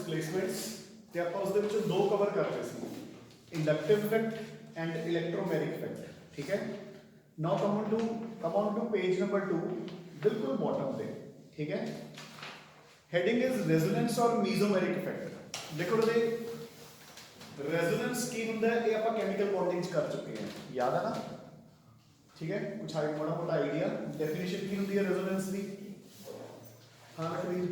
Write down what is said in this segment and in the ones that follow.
Displacements ਤੇ ਆਪਾਂ ਉਸ ਦੇ ਵਿੱਚੋਂ ਦੋ ਕਵਰ ਕਰ ਰਹੇ ਸੀ, inductive effect and electromagnetic effect. ਠੀਕ ਹੈ, now come on to page number 2, ਬਿਲਕੁਲ ਬॉटम ਤੇ। ਠੀਕ ਹੈ, ਹੈਡਿੰਗ ਇਜ਼ ਰੈਜ਼ੋਨੈਂਸ ਔਰ ਮੀਜ਼ੋਮੈਰਿਕ ਇਫੈਕਟ। ਦੇਖੋ ਇਹਦੇ ਰੈਜ਼ੋਨੈਂਸ ਕੀ ਹੁੰਦਾ ਹੈ, ਇਹ ਆਪਾਂ ਕੈਮੀਕਲ ਬੌਂਡਿੰਗ ਚ ਕਰ ਚੁੱਕੇ ਹਾਂ, ਯਾਦ ਹੈ ਨਾ। ठीक है, कुछ आगे बड़ा मोटा आइडिया। डेफिनेशन की होती है रेजोनेंस की? हाँ कबीर,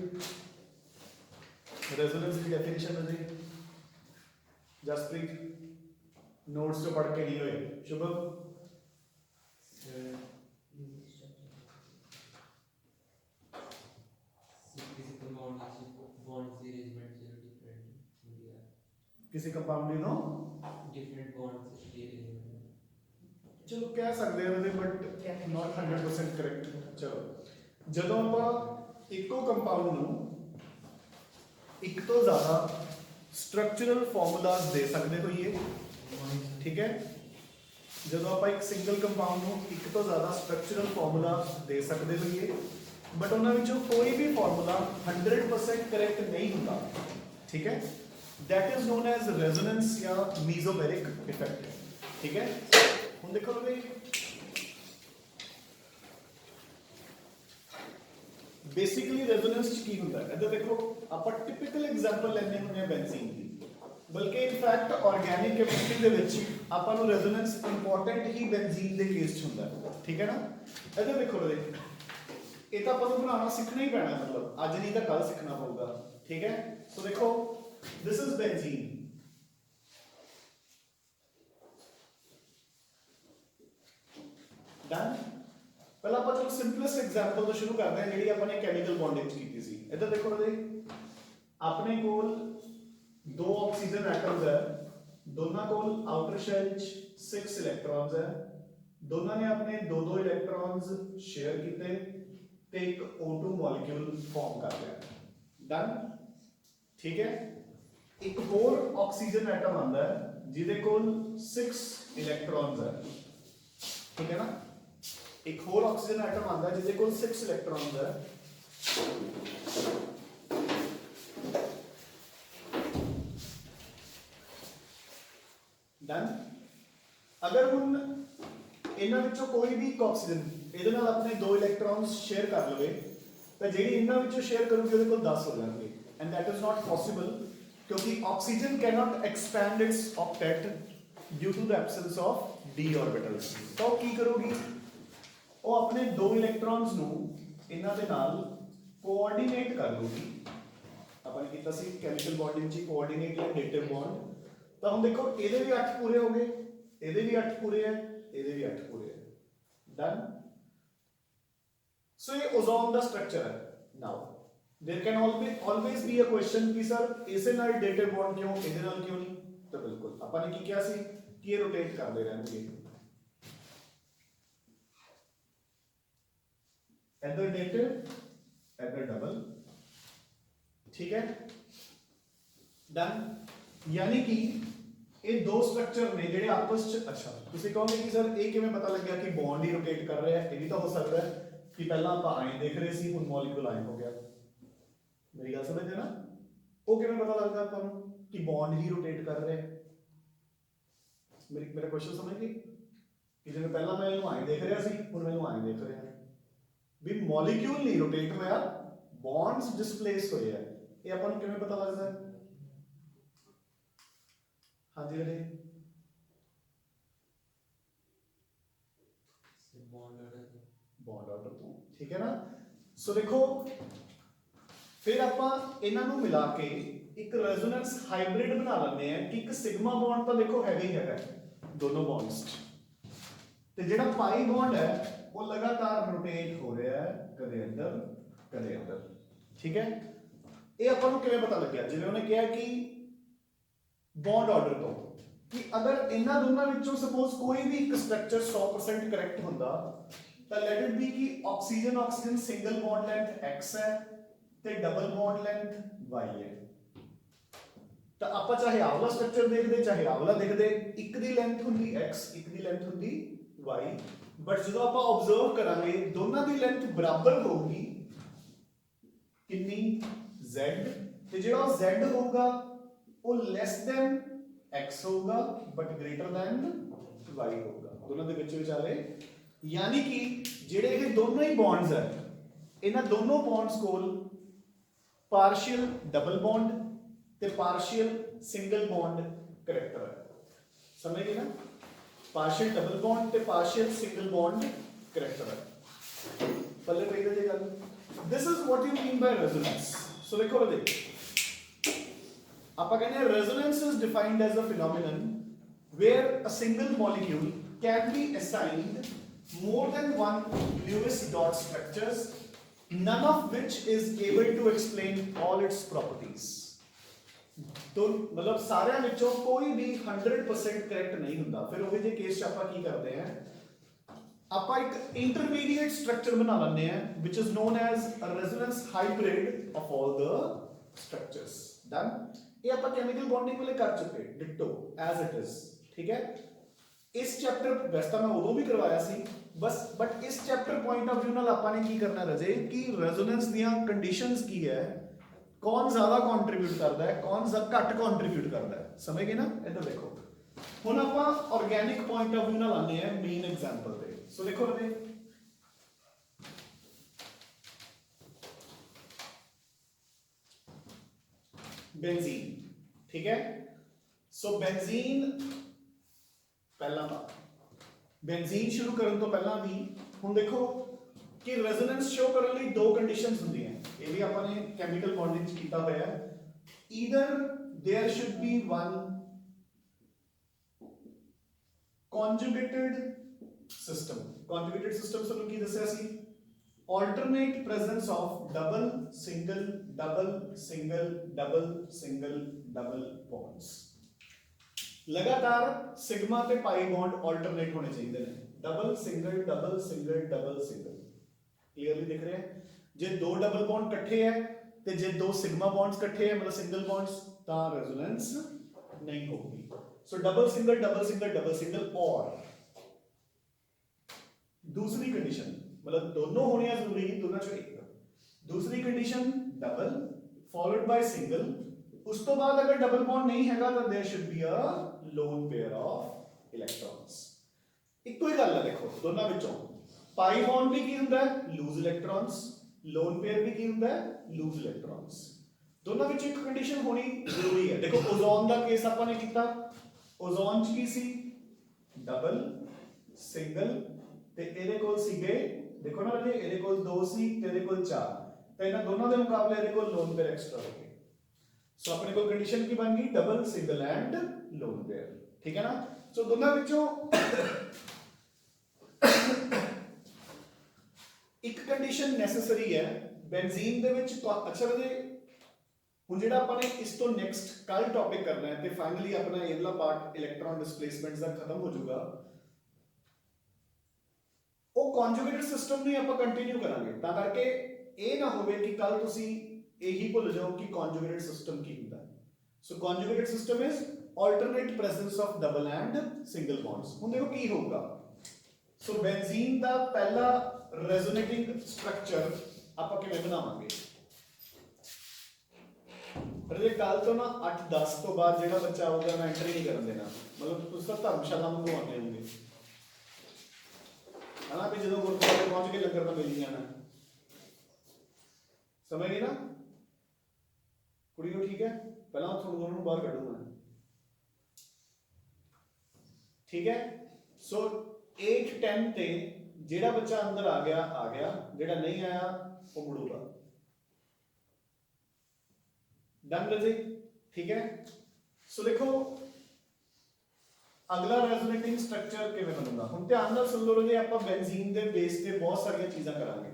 रेजोनेंस की डेफिनेशन है जी, जसप्रीत नोट्स जो पढ़ के नहीं हुए। शुभम किसी कंपाउंड नो डिफरेंट बॉन्ड्स चलो कह सकते हैं बट नॉट 100% करेक्ट। चलो ਜਦੋਂ ਆਪਾਂ ਇੱਕੋ ਕੰਪਾਊਂਡ ਨੂੰ ਇੱਕ ਤੋਂ ਜ਼ਿਆਦਾ ਸਟਰਕਚਰਲ ਫਾਰਮੂਲਾਸ ਦੇ ਸਕਦੇ ਹੋਈਏ, ਠੀਕ ਹੈ, ਜਦੋਂ ਆਪਾਂ ਇੱਕ ਸਿੰਗਲ ਕੰਪਾਊਂਡ ਨੂੰ ਇੱਕ ਤੋਂ ਜ਼ਿਆਦਾ ਸਟਰਕਚਰਲ ਫਾਰਮੂਲਾ ਦੇ ਸਕਦੇ ਹੋਈਏ ਬਟ ਉਹਨਾਂ ਵਿੱਚੋਂ ਕੋਈ ਵੀ ਫਾਰਮੂਲਾ 100% ਕਰੈਕਟ ਨਹੀਂ ਹੁੰਦਾ, ਠੀਕ ਹੈ, that is known as resonance या mesomeric effect। ठीक है, ਹੁਣ ਦੇਖੋ ਬਈ बेसिकली रेजोनेंस ਕੀ ਹੁੰਦਾ ਹੈ। ਇੱਧਰ ਦੇਖੋ ਆਪਾਂ ਟਿਪੀਕਲ ਐਗਜ਼ਾਮਪਲ ਲੈਣੇ ਹੁੰਦੇ ਆ ਬੈਂਜ਼ੀਨ ਦੀ, ਬਲਕਿ ਇਨਫੈਕਟ ਆਰਗੈਨਿਕ ਕੈਮਿਸਟਰੀ ਦੇ ਵਿੱਚ ਆਪਾਂ ਨੂੰ ਰੈਜ਼ੋਨੈਂਸ ਇੰਪੋਰਟੈਂਟ ਹੀ ਬੈਂਜ਼ੀਨ ਦੇ ਕੇਸ 'ਚ ਹੁੰਦਾ ਹੈ। ਠੀਕ ਹੈ ਨਾ, ਇੱਧਰ ਦੇਖੋ ਬਈ ਇਹ ਤਾਂ ਆਪਾਂ ਨੂੰ ਬਣਾਉਣਾ ਸਿੱਖਣਾ ਹੀ ਪੈਣਾ, ਮਤਲਬ ਅੱਜ ਨਹੀਂ ਤਾਂ ਕੱਲ ਸਿੱਖਣਾ ਪਊਗਾ। ਠੀਕ ਹੈ, ਸੋ ਦੇਖੋ this is benzene, done। ਪਹਿਲਾਂ ਆਪਾਂ ਚਲੋ ਸਿੰਪਲੈਸਟ ਐਗਜ਼ਾਮਪਲ ਤੋਂ ਸ਼ੁਰੂ ਕਰਦੇ ਹਾਂ ਜਿਹੜੀ ਆਪਾਂ ਨੇ ਕੈਮੀਕਲ ਬੌਂਡਿੰਗ ਚ ਕੀਤੀ ਸੀ। ਇੱਧਰ ਦੇਖੋ ਬਈ ਆਪਣੇ ਕੋਲ ਦੋ ਆਕਸੀਜਨ ਐਟਮਸ ਹੈ, ਦੋਨਾਂ ਕੋਲ ਆਊਟਰ ਸ਼ੈਲ 'ਚ 6 ਇਲੈਕਟ੍ਰॉन्स ਹੈ, ਦੋਨਾਂ ਨੇ ਆਪਣੇ ਦੋ ਇਲੈਕਟ੍ਰॉन्स ਸ਼ੇਅਰ ਕੀਤੇ ਤੇ ਇੱਕ O2 ਮੋਲੀਕਿਊਲ ਫਾਰਮ ਕਰ ਲਿਆ, ਡਨ। ਠੀਕ ਹੈ, ਇੱਕ ਹੋਰ ਆਕਸੀਜਨ ਐਟਮ ਆਂਦਾ ਹੈ ਜਿਹਦੇ ਕੋਲ 6 ਇਲੈਕਟ੍ਰॉन्स ਹੈ, ਠੀਕ ਹੈ ਨਾ, एक और ऑक्सीजन एटम आता है जिसके कुल 6 इलेक्ट्रॉन्स है, डन। अगर हम इन्हां विचों कोई भी ऑक्सीजन ਇਹਦੇ ਨਾਲ ਆਪਣੇ ਦੋ ਇਲੈਕਟ੍ਰॉन्स ਸ਼ੇਅਰ ਕਰ ਲਵੇ ਤਾਂ ਜਿਹੜੀ ਇਹਨਾਂ ਵਿੱਚੋਂ ਸ਼ੇਅਰ ਕਰੂਗੀ ਉਹਦੇ ਕੋਲ 10 ਹੋ ਜਾਣਗੇ, and that is not possible ਕਿਉਂਕਿ oxygen cannot expand its octet due to the absence of d orbitals। ਤਾਂ ਉਹ ਕੀ ਕਰੂਗੀ, ਉਹ ਆਪਣੇ ਦੋ ਇਲੈਕਟ੍ਰॉन्स ਨੂੰ ਇਹਨਾਂ ਦੇ ਨਾਲ ਕੋਆਰਡੀਨੇਟ ਕਰ ਲੂਗੀ। ਆਪਾਂ ਨੇ ਕੀਤਾ ਸੀ ਕੈਮੀਕਲ ਬੌਂਡਿੰਗ 'ਚ ਕੋਆਰਡੀਨੇਟ ਜਾਂ ਡੇਟਿਵ ਬੌਂਡ। ਤਾਂ ਹੁਣ ਦੇਖੋ ਇਹਦੇ ਵੀ 8 ਪੂਰੇ ਹੋ ਗਏ, ਇਹਦੇ ਵੀ 8 ਪੂਰੇ ਹੈ, ਇਹਦੇ ਵੀ 8 ਪੂਰੇ ਹੈ, ਡਨ। ਸੋ ਇਹ ਓਜ਼ੋਨ ਦਾ ਸਟਰਕਚਰ ਹੈ। Now there can always be a question ਕਿ ਸਰ ਇਸੇ ਨਾਲ ਡੇਟਿਵ ਬੌਂਡ ਕਿਉਂ, ਇਹਦੇ ਨਾਲ ਕਿਉਂ ਨਹੀਂ। ਤਾਂ ਬਿਲਕੁਲ ਆਪਾਂ ਨੇ ਕੀ ਕਿਹਾ ਸੀ ਕਿ ਇਹ ਰੋਟੇਟ ਕਰਦੇ ਰਹਿਣਗੇ, इधर डेटिव इधर डबल, ठीक है, डन। यानी कि ये दो स्ट्रक्चर ने जेडे आपस च, अच्छा तुसी कहोगे कि सर ये किवें पता लग गया कि बॉन्ड ही रोटेट कर रहा है, ये भी तो हो सकता है कि पहला आप आए देख रहे सी हुण मॉलिक्यूल आए हो गया, मेरी गल समझदे ना, वो किवें पता लगदा आपां नूं कि बॉन्ड ही रोटेट कर रहा है। मेरा क्वेश्चन समझ गए कि जिवें पहला मैं इहनूं आए देख रहा सी हुण मैं इहनूं आए देख रहा भी मॉलिक्यूल नहीं रोटेट होया, बॉन्ड्स डिस्प्लेस होए है, ये अपन किवें पता लगदा है। हाँ जी अरे बॉन्ड ऑर्डर तो ठीक है ना। सो देखो फिर आपां इन्हां नूं मिला के एक रेजोनेंस हाइब्रिड बना लैंदे हैं कि एक सिग्मा बॉन्ड तो देखो हैगा ही हैगा दोनों बॉन्ड्स ते जेड़ा पाई बॉन्ड है वो लगातार रोटेट हो रहा है, कदे अंदर कदे अंदर, ठीक है। ये अपन को किवें पता लग्या, जिवें उन्हें कहा कि बॉन्ड ऑर्डर तो कि अगर इन्हां दोनों विचों सपोज कोई भी एक स्ट्रक्चर 100% करेक्ट हुंदा तां लेट इट बी कि oxygen oxygen single bond length x है ते डबल बॉन्ड लेंथ y है। तां आपां चाहे आवला स्ट्रक्चर देखदे चाहे आवला देखदे, एक दी लेंथ हुंदी x एक दी लेंथ हुंदी y, बट जो आप ऑब्जर्व करांगे दोनों की लेंथ बराबर होगी कितनी z ਤੇ ਜਿਹੜਾ ਉਹ z ਹੋਊਗਾ ਉਹ ਲੈਸ ਦੈਨ x ਹੋਊਗਾ ਬਟ ਗ੍ਰੇਟਰ ਦੈਨ y ਹੋਊਗਾ, ਦੋਨਾਂ ਦੇ ਵਿੱਚ ਵਿਚਾਲੇ। ਯਾਨੀ ਕਿ ਜਿਹੜੇ ਇਹ ਦੋਨੋਂ ਹੀ ਬੌਂਡਸ ਹੈ, ਇਹਨਾਂ ਦੋਨੋਂ ਬੌਂਡਸ ਕੋਲ ਪਾਰਸ਼ੀਅਲ ਡਬਲ ਬੌਂਡ ਤੇ ਪਾਰਸ਼ੀਅਲ ਸਿੰਗਲ ਬੌਂਡ ਕਰੈਕਟਰ ਹੈ। ਸਮਝ ਗਏ ਨਾ? ਪਾਰਸ਼ੀਅਲ ਡਬਲ ਬੌਂਡ ਤੇ ਪਾਰਸ਼ੀਅਲ ਸਿੰਗਲ ਬੌਂਡ ਕਰੈਕਟਰ ਹੈ। ਪੱਲੇ ਪਈ ਜੇ ਗੱਲ, this is what you mean by resonance. So ਦੇਖੋ ਆਪਾਂ ਕਹਿੰਦੇ ਹਾਂ resonance is defined as a phenomenon where a single molecule can be assigned more than one Lewis dot structures, none of which is able to explain all its properties. तो मतलब सारे ਵਿੱਚੋਂ ਕੋਈ भी 100% correct नहीं ਹੁੰਦਾ। फिर ਉਹ ਜਿਹੇ ਕੇਸ 'ਚ ਆਪਾਂ ਕੀ ਕਰਦੇ ਹਾਂ, ਆਪਾਂ ਇੱਕ intermediate structure ਬਣਾ ਲੈਂਦੇ ਹਾਂ which is known as a resonance hybrid of all the structures. Done? ਇਹ ਆਪਾਂ ਕੈਮੀਕਲ ਬੌਂਡਿੰਗ ਵਾਲੇ ਕਰ ਚੁੱਕੇ, ਡਿਟੋ ਐਜ਼ ਇਟ ਇਜ਼। ਠੀਕ ਹੈ, ਇਸ ਚੈਪਟਰ ਵੈਸੇ ਤਾਂ ਮੈਂ ਉਦੋਂ ਵੀ ਕਰਵਾਇਆ ਸੀ ਬਸ, ਬਟ ਇਸ ਚੈਪਟਰ ਪੁਆਇੰਟ ਆਫ View ਨਾਲ ਆਪਾਂ ਨੇ ਕੀ ਕਰਨਾ ਰਜੇ ਕਿ ਰੈਜ਼ੋਨੈਂਸ ਦੀਆਂ ਕੰਡੀਸ਼ਨਸ ਕੀ ਹੈ, ਕੌਣ ਜ਼ਿਆਦਾ ਕੰਟਰੀਬਿਊਟ ਕਰਦਾ ਹੈ, ਕੌਣ ਘੱਟ ਕੰਟਰੀਬਿਊਟ ਕਰਦਾ ਹੈ। ਸਮਝ ਗਏ ਨਾ? ਇੱਧਰ ਦੇਖੋ, ਹੁਣ ਆਪਾਂ ਆਰਗੈਨਿਕ ਪੁਆਇੰਟ ਆਫ View ਨਾਲ ਆਉਂਦੇ ਹਾਂ ਮੇਨ ਐਗਜ਼ਾਮਪਲ ਤੇ। ਸੋ ਦੇਖੋ ਰਜੇ, बेंजीन। ठीक है, सो बेंजीन पहला था, बेंजीन शुरू करने तो पहला भी हुण देखो कि रेजोनेंस शो करने लिए दो कंडीशंस होंदी हैं, ये भी अपन ने केमिकल बॉन्डिंग च कीता होया है। Either there should be one conjugated system, conjugated system ਸਾਨੂੰ ਕੀ ਦੱਸਿਆ ਸੀ, alternate presence of double single double single double single double bonds। लगातार सिग्मा ਤੇ पाई बॉन्ड alternate होने चाहिए ने, double single double single double single. Clearly दिख रहे हैं? जे दो डबल बॉन्ड इकट्ठे है ते जे दो सिग्मा बॉन्ड्स इकट्ठे है मतलब सिंगल बॉन्ड्स, ता रेजोनेंस नहीं होगी। सो double single double single double single. और दूसरी कंडीशन मतलब दोनों होने जरूरी है, दोनों चो एक। दूसरी condition double followed by single, उस तो बाद अगर डबल बॉन्ड नहीं हैगा तो there should be a lone pair of electrons. इक्को ही गल है देखो दोनों विचों, पाई बॉन्ड भी की हुंदा है लूज इलेक्ट्रॉन्स, लोन पेयर भी की हुंदा है लूज इलेक्ट्रॉन्स। दोनों विच एक कंडीशन होनी जरूरी है। देखो ओजोन दा केस अपन ने कीता, ओजोन च की सी डबल सिंगल ते ਇਹਦੇ ਕੋਲ ਸੀਗੇ ਦੇਖੋ ਨਾ ਜੀ, ਇਹਦੇ ਕੋਲ 2 ਸੀ ਤੇ ਇਹਦੇ ਕੋਲ 4, ਤੇ ਇਹਨਾਂ ਦੋਨਾਂ ਦੇ ਮੁਕਾਬਲੇ ਇਹਦੇ ਕੋਲ ਲੋਨ ਪੇਅਰ ਐਕਸਟਰਾ ਹੋ ਗਏ। ਸੋ ਆਪਣੇ ਕੋਲ ਕੰਡੀਸ਼ਨ ਕੀ ਬਣ ਗਈ, double single and lone pair. ਠੀਕ ਹੈ ਨਾ? ਸੋ ਦੋਨਾਂ ਵਿੱਚੋਂ ਇੱਕ ਕੰਡੀਸ਼ਨ ਨੈਸੈਸਰੀ ਹੈ ਬੈਂਜ਼ੀਨ ਦੇ ਵਿੱਚ। ਅੱਛਾ ਜੀ, ਹੁਣ ਜਿਹੜਾ ਆਪਾਂ ਨੇ ਇਸ ਤੋਂ ਨੈਕਸਟ ਕੱਲ ਟੌਪਿਕ ਕਰਨਾ ਹੈ ਤੇ ਫਾਈਨਲੀ ਆਪਣਾ ਇਹਲਾ ਪਾਰਟ ਇਲੈਕਟ੍ਰੋਨ ਡਿਸਪਲੇਸਮੈਂਟ ਦਾ ਖਤਮ ਹੋ ਜਾਊਗਾ। ਉਹ ਕਨਜੂਗੇਟਡ ਸਿਸਟਮ ਨੂੰ ਆਪਾਂ ਕੰਟੀਨਿਊ ਕਰਾਂਗੇ, ਤਾਂ ਕਰਕੇ ਇਹ ਨਾ ਹੋਵੇ ਕਿ ਕੱਲ ਤੁਸੀਂ ਇਹੀ ਭੁੱਲ ਜਾਓ ਕਿ ਕਨਜੂਗੇਟਡ ਸਿਸਟਮ ਕੀ ਹੁੰਦਾ। So conjugated system is alternate presence of double and single bonds। ਹੁਣ ਦੇਖੋ ਕੀ ਹੋਊਗਾ। ਸੋ ਬੈਂਜ਼ੀਨ ਦਾ ਪਹਿਲਾ ਰੈਜ਼ੋਨੇਟਿੰਗ ਸਟਰਕਚਰ ਆਪਾਂ ਕਿਵੇਂ ਬਣਾਵਾਂਗੇ। ਪਰ ਇਹ ਕੱਲ ਤੋਂ ਨਾ 8-10 ਤੋਂ ਬਾਅਦ ਜਿਹੜਾ ਬੱਚਾ ਆਊਗਾ ਮੈਂ ਐਂਟਰੀ ਨਹੀਂ ਕਰਨ ਦੇਣਾ, ਮਤਲਬ ਤੁਸੀਂ ਤਾਂ ਧਰਮਸ਼ਾਲਾ ਵਾਂਗੂ ਆਉਂਦੇ ਹੋਗੇ ਹਨਾ ਵੀ ਜਦੋਂ ਗੁਰਦੁਆਰੇ ਪਹੁੰਚ ਕੇ ਲੰਗਰ ਤਾਂ ਮਿਲ ਹੀ ਜਾਣਾ। ਸਮਝ ਗਏ ਨਾ ਕੁੜੀਓ? ਠੀਕ ਹੈ, ਪਹਿਲਾਂ ਤੁਹਾਨੂੰ ਦੋਨੋਂ ਨੂੰ ਬਾਹਰ ਕੱਢੂਗਾ। ਠੀਕ ਹੈ, ਸੋ 8-10 ਤੇ ਜਿਹੜਾ ਬੱਚਾ ਅੰਦਰ ਆ ਗਿਆ, ਜਿਹੜਾ ਨਹੀਂ ਆਇਆ ਉਹ ਮੁੜੂਗਾ। डन रजे? ठीक है, सो देखो अगला रेजोनेटिंग स्ट्रक्चर किवें बनूगा। हुण ध्यान नाल सुन लो रजे, आपां बेंजीन दे बेस ते बहुत सारी चीज़ां करांगे।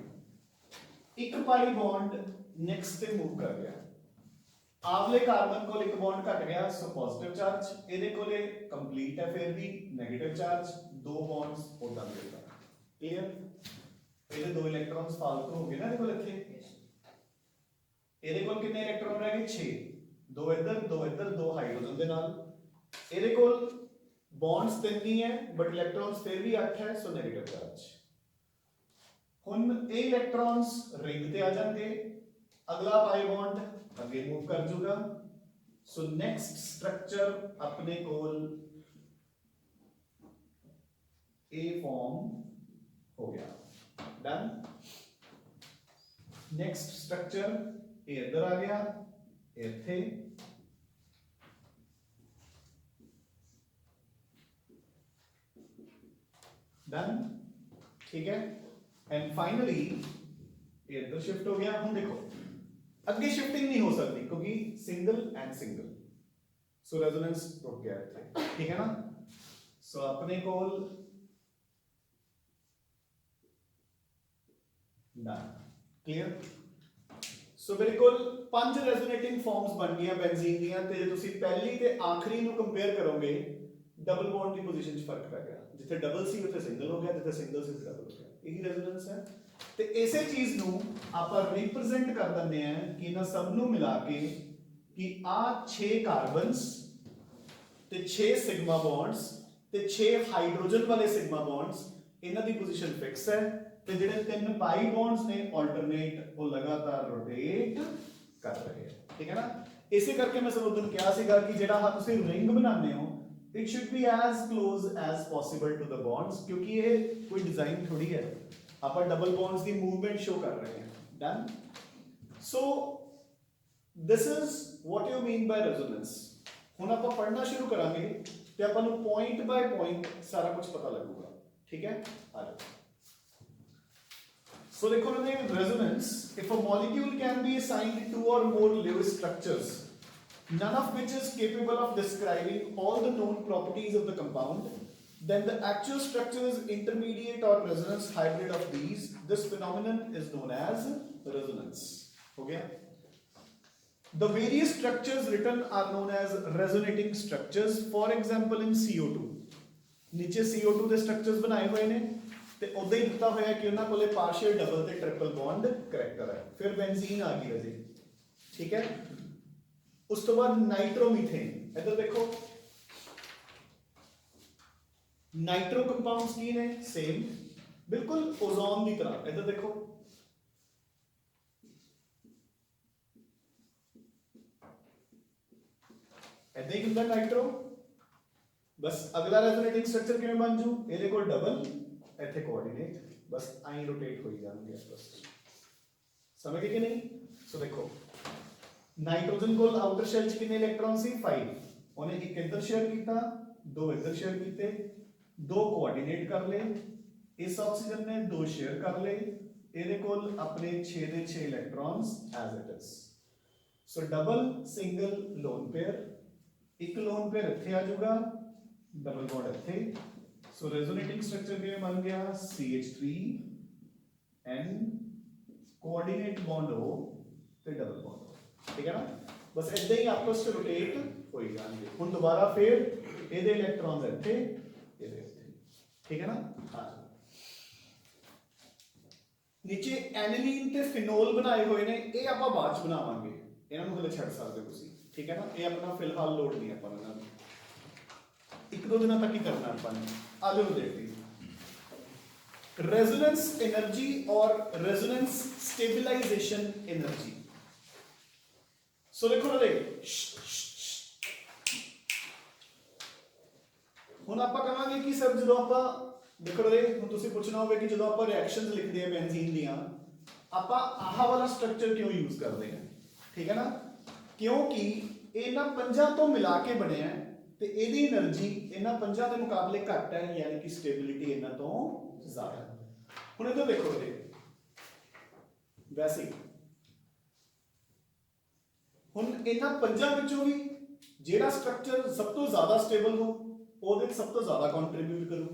एक पाई बॉन्ड नेक्स्ट ते मूव कर गया, आवले कार्बन कोल एक बॉन्ड घट गया, सो पॉजिटिव चार्ज, ਇਹਦੇ ਕੋਲੇ कंप्लीट है फिर भी नेगेटिव चार्ज, दो बॉन्ड्स उदां देगा। क्लियर? ਇਹਦੇ दो इलेक्ट्रॉन्स फालतू हो गए ना ਇਹਦੇ ਕੋਲ ਇੱਥੇ। ਇਹਦੇ ਕੋਲ ਕਿੰਨੇ ਇਲੈਕਟ੍ਰੋਨ ਰਹਿ ਗਏ 6, ਦੋ ਇੱਧਰ ਦੋ ਹਾਈਡਰੋਜਨ ਦੇ ਨਾਲ। ਇਹਦੇ ਕੋਲ ਬੌਂਡਸ 3 ਹੀ ਹੈ ਬਟ ਇਲੈਕਟ੍ਰੋਨਸ ਫਿਰ ਵੀ 8 ਹੈ, ਸੋ ਨੈਗੇਟਿਵ ਚਾਰਜ। ਹੁਣ ਇਹ ਇਲੈਕਟ੍ਰੋਨਸ ਰਿੰਗ ਤੇ ਆ ਜਾਣਗੇ, ਅਗਲਾ ਪਾਈ ਬੌਂਡ ਅੱਗੇ ਮੂਵ ਕਰ ਜੂਗਾ। ਸੋ ਨੈਕਸਟ ਸਟਰਕਚਰ ਆਪਣੇ ਕੋਲ ਇਹ ਫਾਰਮ ਹੋ ਗਿਆ। ਡਨ। ਨੈਕਸਟ ਸਟਰਕਚਰ ਇਹ ਇੱਧਰ ਆ ਗਿਆ, ਇੱਥੇ डन, ठीक है। एंड फाइनली ये इधर शिफ्ट हो गया। हम देखो अगे शिफ्टिंग नहीं हो सकती क्योंकि single and single, so resonance रुक गया इत्थे, ठीक है ना। सो अपने कोल डन, क्लियर। सो मेरे कोल 5 रेजोनेटिंग फॉर्म्स बन गई बेंजीन दियां ते जे तुसी पहली ते आखिरी नु कंपेयर करोगे डबल बॉन्ड की पोजीशन च फर्क पै गया, जिथे डबल सी उथे सिंगल हो गया, जिथे सिंगल सी उथे डबल हो गया। यही रेजोनेंस है। ਤੇ ਇਸੇ ਚੀਜ਼ ਨੂੰ ਆਪਾਂ ਰਿਪਰੈਜ਼ੈਂਟ ਕਰ ਦਿੰਦੇ ਆ ਕਿ ਇਹਨਾਂ ਸਭ ਨੂੰ ਮਿਲਾ ਕੇ ਕਿ ਆ 6 ਕਾਰਬਨਸ ਤੇ 6 ਸਿਗਮਾ ਬੌਂਡਸ ਤੇ 6 ਹਾਈਡਰੋਜਨ ਵਾਲੇ ਸਿਗਮਾ ਬੌਂਡਸ, ਇਹਨਾਂ ਦੀ ਪੋਜੀਸ਼ਨ ਫਿਕਸ ਹੈ ਤੇ ਜਿਹੜੇ 3 ਪਾਈ ਬੌਂਡਸ ਨੇ ਆਲਟਰਨੇਟ ਉਹ ਲਗਾਤਾਰ ਰੋਟੇਟ ਕਰ ਰਹੇ ਆ, ਠੀਕ ਹੈ ਨਾ। ਇਸੇ ਕਰਕੇ ਮੈਂ ਤੁਹਾਨੂੰ ਉਦੋਂ ਕਿਹਾ ਸੀਗਾ ਕਿ ਜਿਹੜਾ ਹਾ ਤੁਸੀਂ ਰਿੰਗ ਬਣਾਉਂਦੇ ਹੋ it should be as close as possible to the bonds, क्योंकि ये कोई डिजाइन थोड़ी है, आप डबल बॉन्ड्स की मूवमेंट शो कर रहे हैं। Done. So this is what you mean by resonance. हुन आप पढ़ना शुरू करांगे ते आपां नूं पॉइंट बाय पॉइंट सारा कुछ पता लगूगा, ठीक है। आ जाओ। सो देखो ना, resonance, if a molecule can be assigned 2 or more Lewis structures, none of which is capable of describing all the known properties of the compound, then the actual structure is intermediate or resonance hybrid of these. This phenomenon is known as resonance. Okay? The various structures written are known as resonating structures. For example, in CO2, नीचे CO2 ਦੇ structures बनाए हुए ने ਤੇ ਉਦਾਂ ਹੀ ਦਿੱਤਾ ਹੋਇਆ ਕਿ ਉਹਨਾਂ ਕੋਲੇ ਪਾਰਸ਼ੀਅਲ ਡਬਲ ਤੇ ਟ੍ਰਿਪਲ ਬੌਂਡ ਕਰੈਕਟਰ ਹੈ। ਫਿਰ ਬੈਂਜ਼ੀਨ ਆ ਗਈ ਵਜੇ, ਠੀਕ ਹੈ। ਉਸ ਤੋਂ ਬਾਅਦ ਨਾਈਟ੍ਰੋਮੀਥੇਨ, ਇੱਧਰ ਦੇਖੋ ਨਾਈਟ੍ਰੋ ਕੰਪਾਊਂਡਸ ਕੀ ਨੇ, ਸੇਮ ਬਿਲਕੁਲ ਓਜ਼ੋਨ ਦੀ ਤਰ੍ਹਾਂ। ਇੱਧਰ ਦੇਖੋ ਇੱਦਾਂ ਹੀ ਹੁੰਦਾ ਨਾਈਟ੍ਰੋ। ਬਸ ਅਗਲਾ ਰੈਜ਼ੋਨੇਟਿੰਗ ਸਟਰਕਚਰ ਕਿਵੇਂ ਬਣ ਜੂ, ਇਹਦੇ ਕੋਲ ਡਬਲ, ਇੱਥੇ ਕੋਆਰਡੀਨੇਟ, ਬਸ ਆਈ ਰੋਟੇਟ ਹੋਈ ਜਾਣਗੇ ਆਪਸ ਵਿੱਚ। ਸਮਝ ਗਏ ਕਿ ਨਹੀਂ। ਸੋ ਦੇਖੋ नाइट्रोजन को आउटर शेल च कितने इलेक्ट्रॉन सी 5, ਉਹਨੇ ਇੱਕ ਇੱਧਰ ਸ਼ੇਅਰ ਕੀਤਾ, 2 ਇੱਧਰ ਸ਼ੇਅਰ ਕੀਤੇ, 2 ਕੋਆਰਡੀਨੇਟ ਕਰ ਲਏ। ਇਸ ਆਕਸੀਜਨ ਨੇ 2 ਸ਼ੇਅਰ ਕਰ ਲਏ, ਇਹਦੇ ਕੋਲ ਆਪਣੇ 6 ਦੇ 6 electrons as it is. So double, single, lone pair, ਇੱਕ ਲੋਨ ਪੇਅਰ ਇੱਥੇ ਆ ਜਾਊਗਾ, ਡਬਲ ਬੌਂਡ ਇੱਥੇ। ਸੋ ਰੈਜ਼ੋਨੇਟਿੰਗ ਸਟਰਕਚਰ ਕਿਵੇਂ ਬਣ ਗਿਆ, CH3 N coordinate bond O ਤੇ ਡਬਲ ਬੌਂਡ, ठीक है ना। बस ऐसे ही आपस में रोटेट हो ही जाएंगे। हुन दोबारा फिर ਇਹਦੇ ਇਲੈਕਟ੍ਰॉन्स ਇੱਥੇ, ਇਹਦੇ ਇੱਥੇ, ਠੀਕ ਹੈ ਨਾ। ਹਾਂ, ਨੀਚੇ ਐਨਿਲੀਨ ਤੇ ਫਿਨੋਲ ਬਣਾਏ ਹੋਏ ਨੇ, ਇਹ ਆਪਾਂ ਬਾਅਦ ਚ ਬਣਾਵਾਂਗੇ, ਇਹਨਾਂ ਨੂੰ ਹਲੇ ਛੱਡ ਸਕਦੇ ਤੁਸੀਂ, ਠੀਕ ਹੈ ਨਾ। ਇਹ ਆਪਣਾ ਫਿਲਹਾਲ ਲੋਡ ਨਹੀਂ ਆਪਾਂ ਇਹਨਾਂ ਨੂੰ, 1-2 ਦਿਨਾਂ ਤੱਕ ਹੀ ਕਰਨਾ ਆਪਾਂ ਨੇ। ਆ ਜਾਓ ਦੇਖਦੇ ਹਾਂ रेजोनेंस एनर्जी और रेजोनेंस स्टेबलाइजेशन एनर्जी। सो देखो ना, ਹੁਣ ਆਪਾਂ ਕਹਾਂਗੇ ਕਿ ਸਰ ਜਦੋਂ ਆਪਾਂ ਦੇਖੋ ਰੇ, ਹੁਣ ਤੁਸੀਂ ਪੁੱਛਣਾ ਹੋਵੇ ਕਿ ਜਦੋਂ ਆਪਾਂ ਰਿਐਕਸ਼ਨਸ ਲਿਖਦੇ ਆ ਬੈਂਜ਼ੀਨ ਦੀਆਂ, ਆਪਾਂ ਆਹ ਵਾਲਾ ਸਟਰਕਚਰ ਕਿਉਂ ਯੂਜ਼ ਕਰਦੇ ਆ, ਠੀਕ ਹੈ ਨਾ। ਕਿਉਂਕਿ ਇਹਨਾਂ 5 ਤੋਂ ਮਿਲਾ ਕੇ ਬਣਿਆ ਤੇ ਇਹਦੀ એનર્ਜੀ ਇਹਨਾਂ 5 ਦੇ ਮੁਕਾਬਲੇ ਘੱਟ ਹੈ, ਯਾਨੀ ਕਿ ਸਟੇਬਿਲਿਟੀ ਇਹਨਾਂ ਤੋਂ ਜ਼ਿਆਦਾ ਹੈ। ਹੁਣ ਇਹਦਾ ਦੇਖੋ ਰੇ, ਵੈਸੇ ਹੁਣ ਇਹਨਾਂ 5 ਵਿੱਚੋਂ ਵੀ ਜਿਹੜਾ ਸਟਰਕਚਰ ਸਭ ਤੋਂ ਜ਼ਿਆਦਾ ਸਟੇਬਲ ਹੋ ਉਹਦੇ ਸਭ ਤੋਂ ਜ਼ਿਆਦਾ ਕੰਟਰੀਬਿਊਟ ਕਰੂ,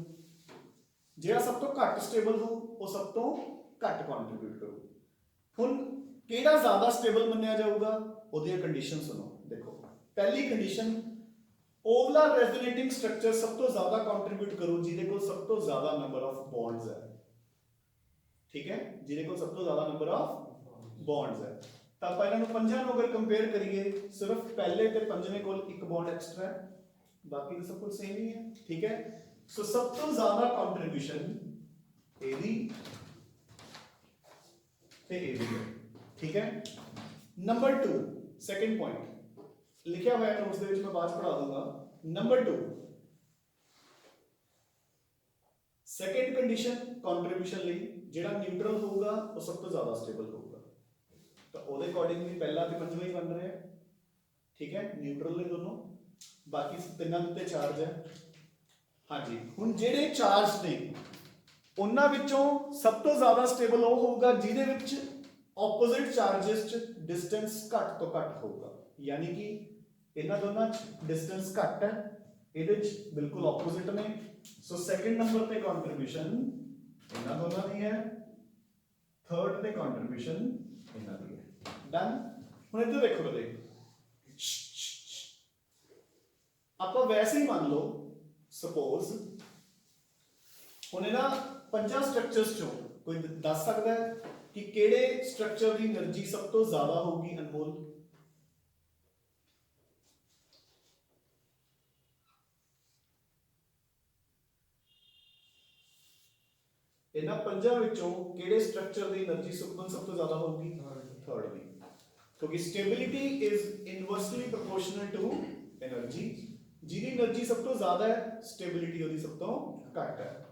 ਜਿਹੜਾ ਸਭ ਤੋਂ ਘੱਟ ਸਟੇਬਲ ਹੋ ਉਹ ਸਭ ਤੋਂ ਘੱਟ ਕੰਟਰੀਬਿਊਟ ਕਰੂ। ਹੁਣ ਕਿਹੜਾ ਜ਼ਿਆਦਾ ਸਟੇਬਲ ਮੰਨਿਆ ਜਾਊਗਾ, ਉਹਦੀਆਂ ਕੰਡੀਸ਼ਨ ਸੁਣੋ। ਦੇਖੋ ਪਹਿਲੀ ਕੰਡੀਸ਼ਨ, ओवला रेजोनेटिंग स्ट्रक्चर सब तो ज्यादा कंट्रीब्यूट करो जिहदे कोल सब तो ज्यादा नंबर ऑफ बॉन्ड्स है, ठीक है, जिहदे कोल सब तो ज्यादा नंबर ऑफ बॉन्ड्स है। तो आप इन्हां नूं 5 नूं अगर कंपेयर करिए, सिर्फ पहले ते 5वें कोल एक बॉन्ड एक्स्ट्रा है, बाकी तो सब कुछ सेम ही है, ठीक है। सो सब तो ज्यादा कंट्रीब्यूशन एदी ते एदी है, ठीक है। नंबर 2, ਸੈਕੰਡ ਪੁਆਇੰਟ ਲਿਖਿਆ ਹੋਇਆ ਨੋਟਸ ਦੇ ਵਿੱਚ, ਮੈਂ ਬਾਅਦ ਪੜ੍ਹਾ ਦੂੰਗਾ। ਨੰਬਰ 2, ਸੈਕੰਡ ਕੰਡੀਸ਼ਨ ਕੰਟਰੀਬਿਊਸ਼ਨ ਲਈ ਜਿਹੜਾ ਨਿਊਟਰਲ ਹੋਊਗਾ ਉਹ ਸਭ ਤੋਂ ਜ਼ਿਆਦਾ ਸਟੇਬਲ ਹੋਊਗਾ, ਤਾਂ ਉਹਦੇ ਅਕੋਰਡਿੰਗਲੀ ਪਹਿਲਾ ਤੇ ਪੰਜਵਾਂ ਹੀ ਬਣ ਰਿਹਾ, ਠੀਕ ਹੈ, ਨਿਊਟਰਲ ਨੇ ਦੋਨੋਂ, ਬਾਕੀ ਤਿੰਨਾਂ ਦੇ ਉੱਤੇ ਚਾਰਜ ਹੈ। ਹਾਂਜੀ, ਹੁਣ ਜਿਹੜੇ ਚਾਰਜ ਨੇ ਉਹਨਾਂ ਵਿੱਚੋਂ ਸਭ ਤੋਂ ਜ਼ਿਆਦਾ ਸਟੇਬਲ ਉਹ ਹੋਊਗਾ ਜਿਹਦੇ ਵਿੱਚ ਆਪੋਜ਼ਿਟ ਚਾਰजेस ਚ ਡਿਸਟੈਂਸ ਘੱਟ ਤੋਂ ਘੱਟ ਹੋਊਗਾ, ਯਾਨੀ ਕਿ ਇਹਨਾਂ ਦੋਨਾਂ ਚ ਡਿਸਟੈਂਸ ਘੱਟ ਹੈ, ਇਹਦੇ ਚ ਬਿਲਕੁਲ ਆਪੋਜ਼ਿਟ ਨੇ। ਸੋ ਸੈਕੰਡ ਨੰਬਰ ਤੇ ਕੰਟਰੀਬਿਊਸ਼ਨ ਇਹਨਾਂ ਦੋਨਾਂ ਦੀ ਹੈ, ਥਰਡ ਤੇ ਕੰਟਰੀਬਿਊਸ਼ਨ ਇਹਨਾਂ ਦੀ ਹੈ। ਡਨ। ਹੁਣ ਇੱਧਰ ਦੇਖੋ ਬਦੇ, ਆਪਾਂ ਵੈਸੇ ਹੀ ਮੰਨ ਲਓ ਸਪੋਜ਼ ਹੁਣ ਇਹਨਾਂ ਪੰਜਾਂ ਸਟਰਕਚਰਸ ਚੋਂ ਕੋਈ ਦੱਸ ਸਕਦਾ ਹੈ ਕਿ ਕਿਹੜੇ ਸਟਰਕਚਰ ਦੀ એનર્ਜੀ ਸਭ ਤੋਂ ਜ਼ਿਆਦਾ ਹੋਊਗੀ ਅਨਮੋਲ? ਇਹਨਾਂ ਪੰਜਾਂ ਵਿੱਚੋਂ ਕਿਹੜੇ ਸਟਰਕਚਰ ਦੀ એનર્ਜੀ ਸੁਖਮਨ ਸਭ ਤੋਂ ਜ਼ਿਆਦਾ ਹੋਊਗੀ? ਥਰਡ ਦੀ, ਕਿਉਂਕਿ stability is inversely proportional to energy. ਜਿਹਦੀ એનર્ਜੀ ਸਭ ਤੋਂ ਜ਼ਿਆਦਾ ਹੈ ਸਟੇਬਿਲਿਟੀ ਉਹਦੀ ਸਭ ਤੋਂ ਘੱਟ ਹੈ।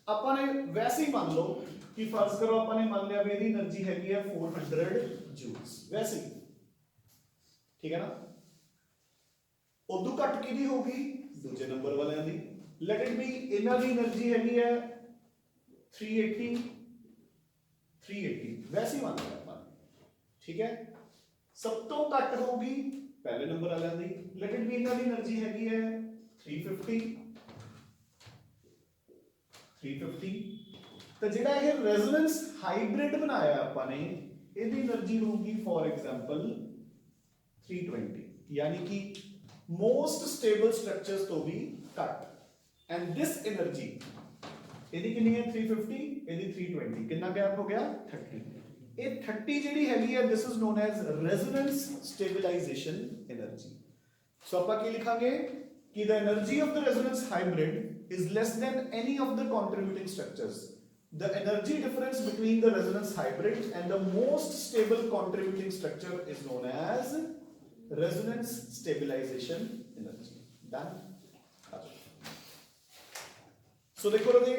ਆਪਾਂ ਨੇ ਵੈਸੇ ਹੀ ਮੰਨ ਲਓ ਕਿ ਫਰਜ਼ ਕਰੋ ਆਪਾਂ ਨੇ ਮੰਨ ਲਿਆ ਵੀ ਇਹਦੀ એનર્ਜੀ ਹੈਗੀ ਹੈ 400 ਜੂਲਸ, ਵੈਸੇ ਹੀ, ਠੀਕ ਹੈ ਨਾ। ਉਦੋਂ ਘੱਟ ਕਿਹਦੀ ਹੋਗੀ? ਦੂਜੇ ਨੰਬਰ ਵਾਲਿਆਂ ਦੀ। ਲੈਟ ਇਟ ਬੀ ਇਹਨਾਂ ਦੀ એનર્ਜੀ ਹੈਗੀ ਹੈ 380, ਵੈਸੇ ਹੀ ਮੰਨ ਲਿਆ ਆਪਾਂ, ਠੀਕ ਹੈ। ਸਭ ਤੋਂ ਘੱਟ ਹੋਊਗੀ ਪਹਿਲੇ ਨੰਬਰ ਵਾਲਿਆਂ ਦੀ। ਲੈਟ ਇਟ ਬੀ ਇਹਨਾਂ ਦੀ એનર્ਜੀ ਹੈਗੀ ਹੈ 350। ਤਾਂ ਜਿਹੜਾ ਇਹ ਰੈਜ਼ੋਨੈਂਸ ਹਾਈਬ੍ਰਿਡ ਬਣਾਇਆ ਆਪਾਂ ਨੇ, ਇਹਦੀ એનર્ਜੀ ਹੋਊਗੀ ਫॉर ਐਗਜ਼ਾਮਪਲ 320, ਯਾਨੀ ਕਿ ਮੋਸਟ ਸਟੇਬਲ ਸਟਰਕਚਰਸ ਤੋਂ ਵੀ ਘੱਟ। ਐਂਡ ਦਿਸ એનર્ਜੀ ਇਹਦੀ ਕਿੰਨੀ ਹੈ? 350, ਇਹਦੀ 320, ਕਿੰਨਾ ਗੈਪ ਹੋ ਗਿਆ? 30। ਇਹ 30 ਜਿਹੜੀ ਹੈਗੀ ਹੈ this is known as resonance stabilization energy. So ਆਪਾਂ ਕੀ ਲਿਖਾਂਗੇ ਕਿ the energy of the resonance hybrid is less than any of the contributing structures. The energy difference between the resonance hybrid and the most stable contributing structure is known as resonance stabilization energy. Done? So देखो रहे,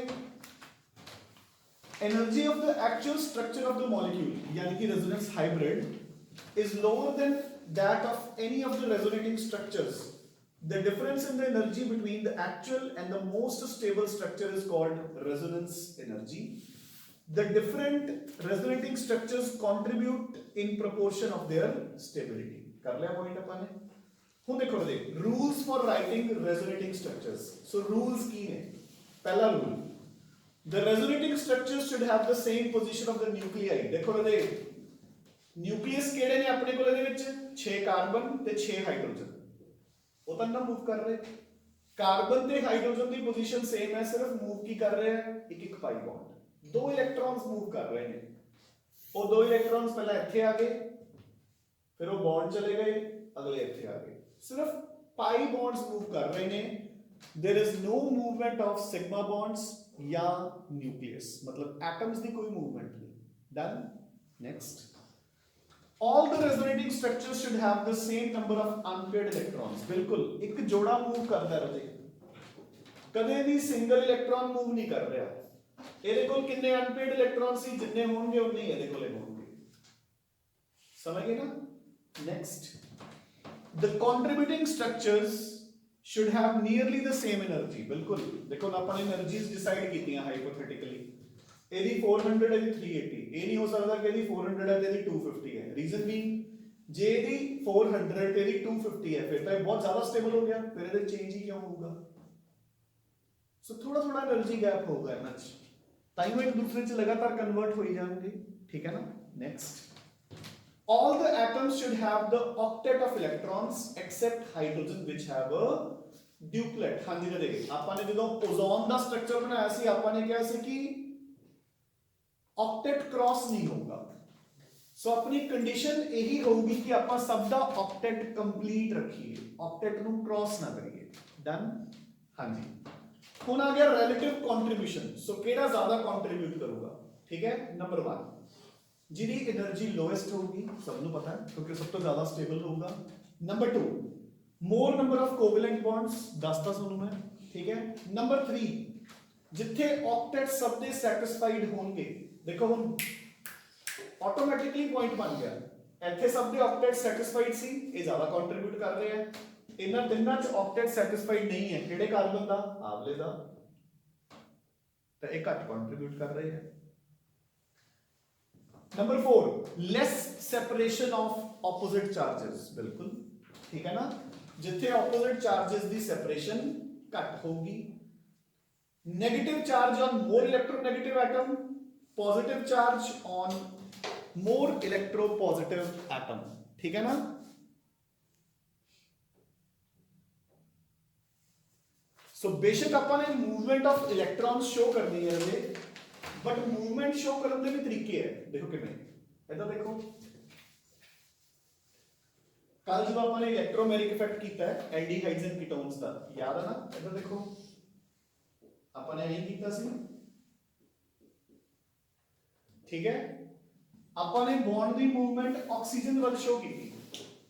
energy of the actual structure of the molecule, यानी कि resonance hybrid, is lower than that of any of the resonating structures. The difference in the energy between the actual and the most stable structure is called resonance energy. The different resonating structures contribute in proportion of their stability. कर लिया point अपन ने? हूँ देखो दे rules for writing resonating structures. So rules की है? पहला rule, the resonating structures should have the same position of the nuclei. देखो दे nucleus केड़े ने अपने कोले दे विच 6 कार्बन ते 6 हाइड्रोजन, वो तो ना मूव कर रहे। कार्बन ते हाइड्रोजन की पोजीशन सेम है, सिर्फ मूव की कर रहे हैं एक एक पाई बॉन्ड, 2 इलेक्ट्रॉन्स मूव कर रहे हैं। वो 2 इलेक्ट्रॉन्स पहले इत्थे आ गए, फिर वो बॉन्ड चले गए, अगले इत्थे आ गए, सिर्फ पाई बॉन्ड्स मूव कर रहे हैं। There is no movement of sigma bonds या न्यूक्लियस, मतलब एटम्स की कोई मूवमेंट नहीं। Done. Next, all the resonating structures should have the same number of unpaired electrons. बिल्कुल एक जोड़ा मूव करता है बजे, कदे भी सिंगल इलेक्ट्रॉन मूव नहीं कर रहा। ਇਹਦੇ ਕੋਲ ਕਿੰਨੇ ਅਨਪੇਡ ਇਲੈਕਟ੍ਰॉन ਸੀ, ਜਿੰਨੇ ਹੋਣਗੇ ਉਨੇ ਹੀ ਇਹਦੇ ਕੋਲੇ ਹੋਣਗੇ, ਸਮਝ ਗਏ ਨਾ। Next, the contributing structures should have nearly the same energy. ਬਿਲਕੁਲ ਦੇਖੋ ਆਪਾਂ ਨੇ એનર્ਜੀਜ਼ ਡਿਸਾਈਡ ਕੀਤੀਆਂ ਹਾਈਪੋਥੈਟਿਕਲੀ, ਇਹਦੀ 400 ਹੈ, ਇਹਦੀ 380, ਇਹ ਨਹੀਂ ਹੋ ਸਕਦਾ ਕਿ ਇਹਦੀ 400 ਹੈ ਤੇ ਇਹਦੀ 250 ਹੈ। ਰੀਜ਼ਨ ਵੀ ਜੇ ਇਹਦੀ 400 ਤੇ ਇਹਦੀ 250 ਹੈ ਫਿਰ ਤਾਂ ਇਹ ਬਹੁਤ ਜ਼ਿਆਦਾ ਸਟੇਬਲ ਹੋ ਗਿਆ, ਫਿਰ ਇਹਦੇ ਚੇਂਜ ਹੀ ਕਿਉਂ ਹੋਊਗਾ? ਸੋ ਥੋੜਾ ਥੋੜਾ એનર્ਜੀ ਗੈਪ ਹੋਊਗਾ ਇਹਨਾਂ 'ਚ, ਤਾਂ ਹੀ ਉਹ ਇੱਕ ਦੂਸਰੇ 'ਚ ਲਗਾਤਾਰ ਕਨਵਰਟ ਹੋਈ ਜਾਣਗੇ, ਠੀਕ ਹੈ ਨਾ। Next, all the atoms should have the octet of electrons except hydrogen which have a duplet. ਹਾਂਜੀ ਜੀ, ਆਪਾਂ ਨੇ ਜਦੋਂ ਓਜ਼ੋਨ ਦਾ ਸਟਰਕਚਰ ਬਣਾਇਆ ਸੀ ਆਪਾਂ ਨੇ ਕਿਹਾ ਸੀ ਕਿ ऑक्टेट क्रॉस नहीं होगा। सो अपनी कंडीशन यही होगी कि आप सब दा ऑक्टेट कंप्लीट रखिए, ऑक्टेट नु क्रॉस ना करिए। डन। हाँ जी, हुन आ गया रिलेटिव कंट्रीब्यूशन। सो केड़ा ज्यादा कंट्रीब्यूट करूंगा, ठीक है। नंबर 1, ਜਿਹਦੀ એનર્ਜੀ ਲੋਐਸਟ ਹੋਊਗੀ, ਸਭ ਨੂੰ ਪਤਾ ਹੈ ਕਿਉਂਕਿ ਸਭ ਤੋਂ ਜ਼ਿਆਦਾ ਸਟੇਬਲ ਹੋਊਗਾ। Number 2 more number of covalent bonds, ਦੱਸਤਾ ਤੁਹਾਨੂੰ ਮੈਂ, ਠੀਕ ਹੈ। ਨੰਬਰ 3 ਜਿੱਥੇ ਆਕਟੇਟ ਸਭ ਦੇ ਸੈਟੀਸਫਾਈਡ ਹੋਣਗੇ, ਦੇਖੋ ਹੁਣ ਆਟੋਮੈਟਿਕਲੀ ਪੁਆਇੰਟ ਬਣ ਗਿਆ, ਇੱਥੇ ਸਭ ਦੇ ਆਕਟੇਟ ਸੈਟੀਸਫਾਈਡ ਸੀ, ਇਹ ਜ਼ਿਆਦਾ ਕੰਟਰੀਬਿਊਟ ਕਰ ਰਹੇ ਆ। ਇਹਨਾਂ ਤਿੰਨਾਂ ਚ ਆਕਟੇਟ ਸੈਟੀਸਫਾਈਡ ਨਹੀਂ ਹੈ, ਕਿਹੜੇ ਕਾਰਬਨ ਦਾ? ਆਵਲੇ ਦਾ, ਤਾਂ ਇਹ ਘੱਟ ਕੰਟਰੀਬਿਊਟ ਕਰ ਰਹੇ ਆ। Number 4 less separation of opposite charges, ਬਿਲਕੁਲ ਠੀਕ ਹੈ ਨਾ, ਜਿੱਥੇ ਆਪੋਜ਼ਿਟ ਚਾਰजेस ਦੀ ਸੈਪਰੇਸ਼ਨ ਘੱਟ ਹੋਊਗੀ। Negative charge on more electronegative atom, positive charge on more electropositive atom, ठीक है ना। सो बेशक अपन ने मूवमेंट ऑफ इलेक्ट्रॉन्स शो करनी है हमें, बट मूवमेंट शो करने के भी तरीके है, देखो किवें, इधर देखो कल जब अपन ने इलेक्ट्रोमेरिक इफेक्ट किया है एल्डिहाइड्स एंड कीटोन्स का, याद है ना, इधर देखो अपन ने यही किया सी, ठीक है। अपन ने बॉन्ड की मूवमेंट ऑक्सीजन वाल शो की थी,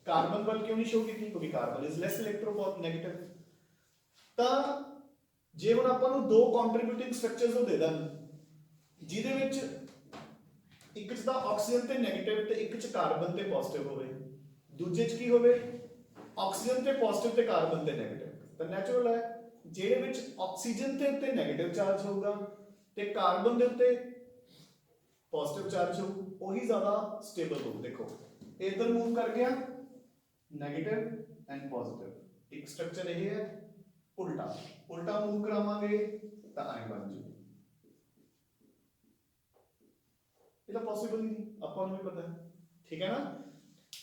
कार्बन वाल क्यों नहीं शो की थी? क्योंकि कार्बन इज लेस इलेक्ट्रोनेगेटिव। ਤਾਂ ਜੇ ਹੁਣ ਆਪਾਂ ਨੂੰ ਦੋ ਕੰਟਰੀਬਿਊਟਿੰਗ ਸਟਰਕਚਰਸ ਨੂੰ ਦੇ ਦੇਣ, ਜਿਹਦੇ ਵਿੱਚ ਇੱਕ ਚ ਤਾਂ ਆਕਸੀਜਨ ਤੇ 네ਗੇਟਿਵ ਤੇ ਇੱਕ ਚ ਕਾਰਬਨ ਤੇ ਪੋਜ਼ਿਟਿਵ ਹੋਵੇ, ਦੂਜੇ ਚ ਕੀ ਹੋਵੇ? ਆਕਸੀਜਨ ਤੇ ਪੋਜ਼ਿਟਿਵ ਤੇ ਕਾਰਬਨ ਤੇ 네ਗੇਟਿਵ, ਤਾਂ ਨੈਚੁਰਲ ਹੈ ਜਿਹਦੇ ਵਿੱਚ ਆਕਸੀਜਨ ਦੇ ਉੱਤੇ 네ਗੇਟਿਵ ਚਾਰਜ ਹੋਊਗਾ ਤੇ ਕਾਰਬਨ ਦੇ ਉੱਤੇ ਪੋਜ਼ਿਟਿਵ ਚਾਰਜ ਹੋਊ, ਉਹੀ ਜ਼ਿਆਦਾ ਸਟੇਬਲ ਹੋਊ। ਦੇਖੋ ਇਧਰ ਮੂਵ ਕਰ ਗਿਆ 네ਗੇਟਿਵ ਐਂਡ ਪੋਜ਼ਿਟਿਵ, ਇੱਕ ਸਟਰਕਚਰ ਇਹ ਹੈ। उल्टा उल्टा मूव करावांगे तो ऐ बन जू, ये तो पॉसिबल ही नहीं, अपन को भी पता है, ठीक है ना।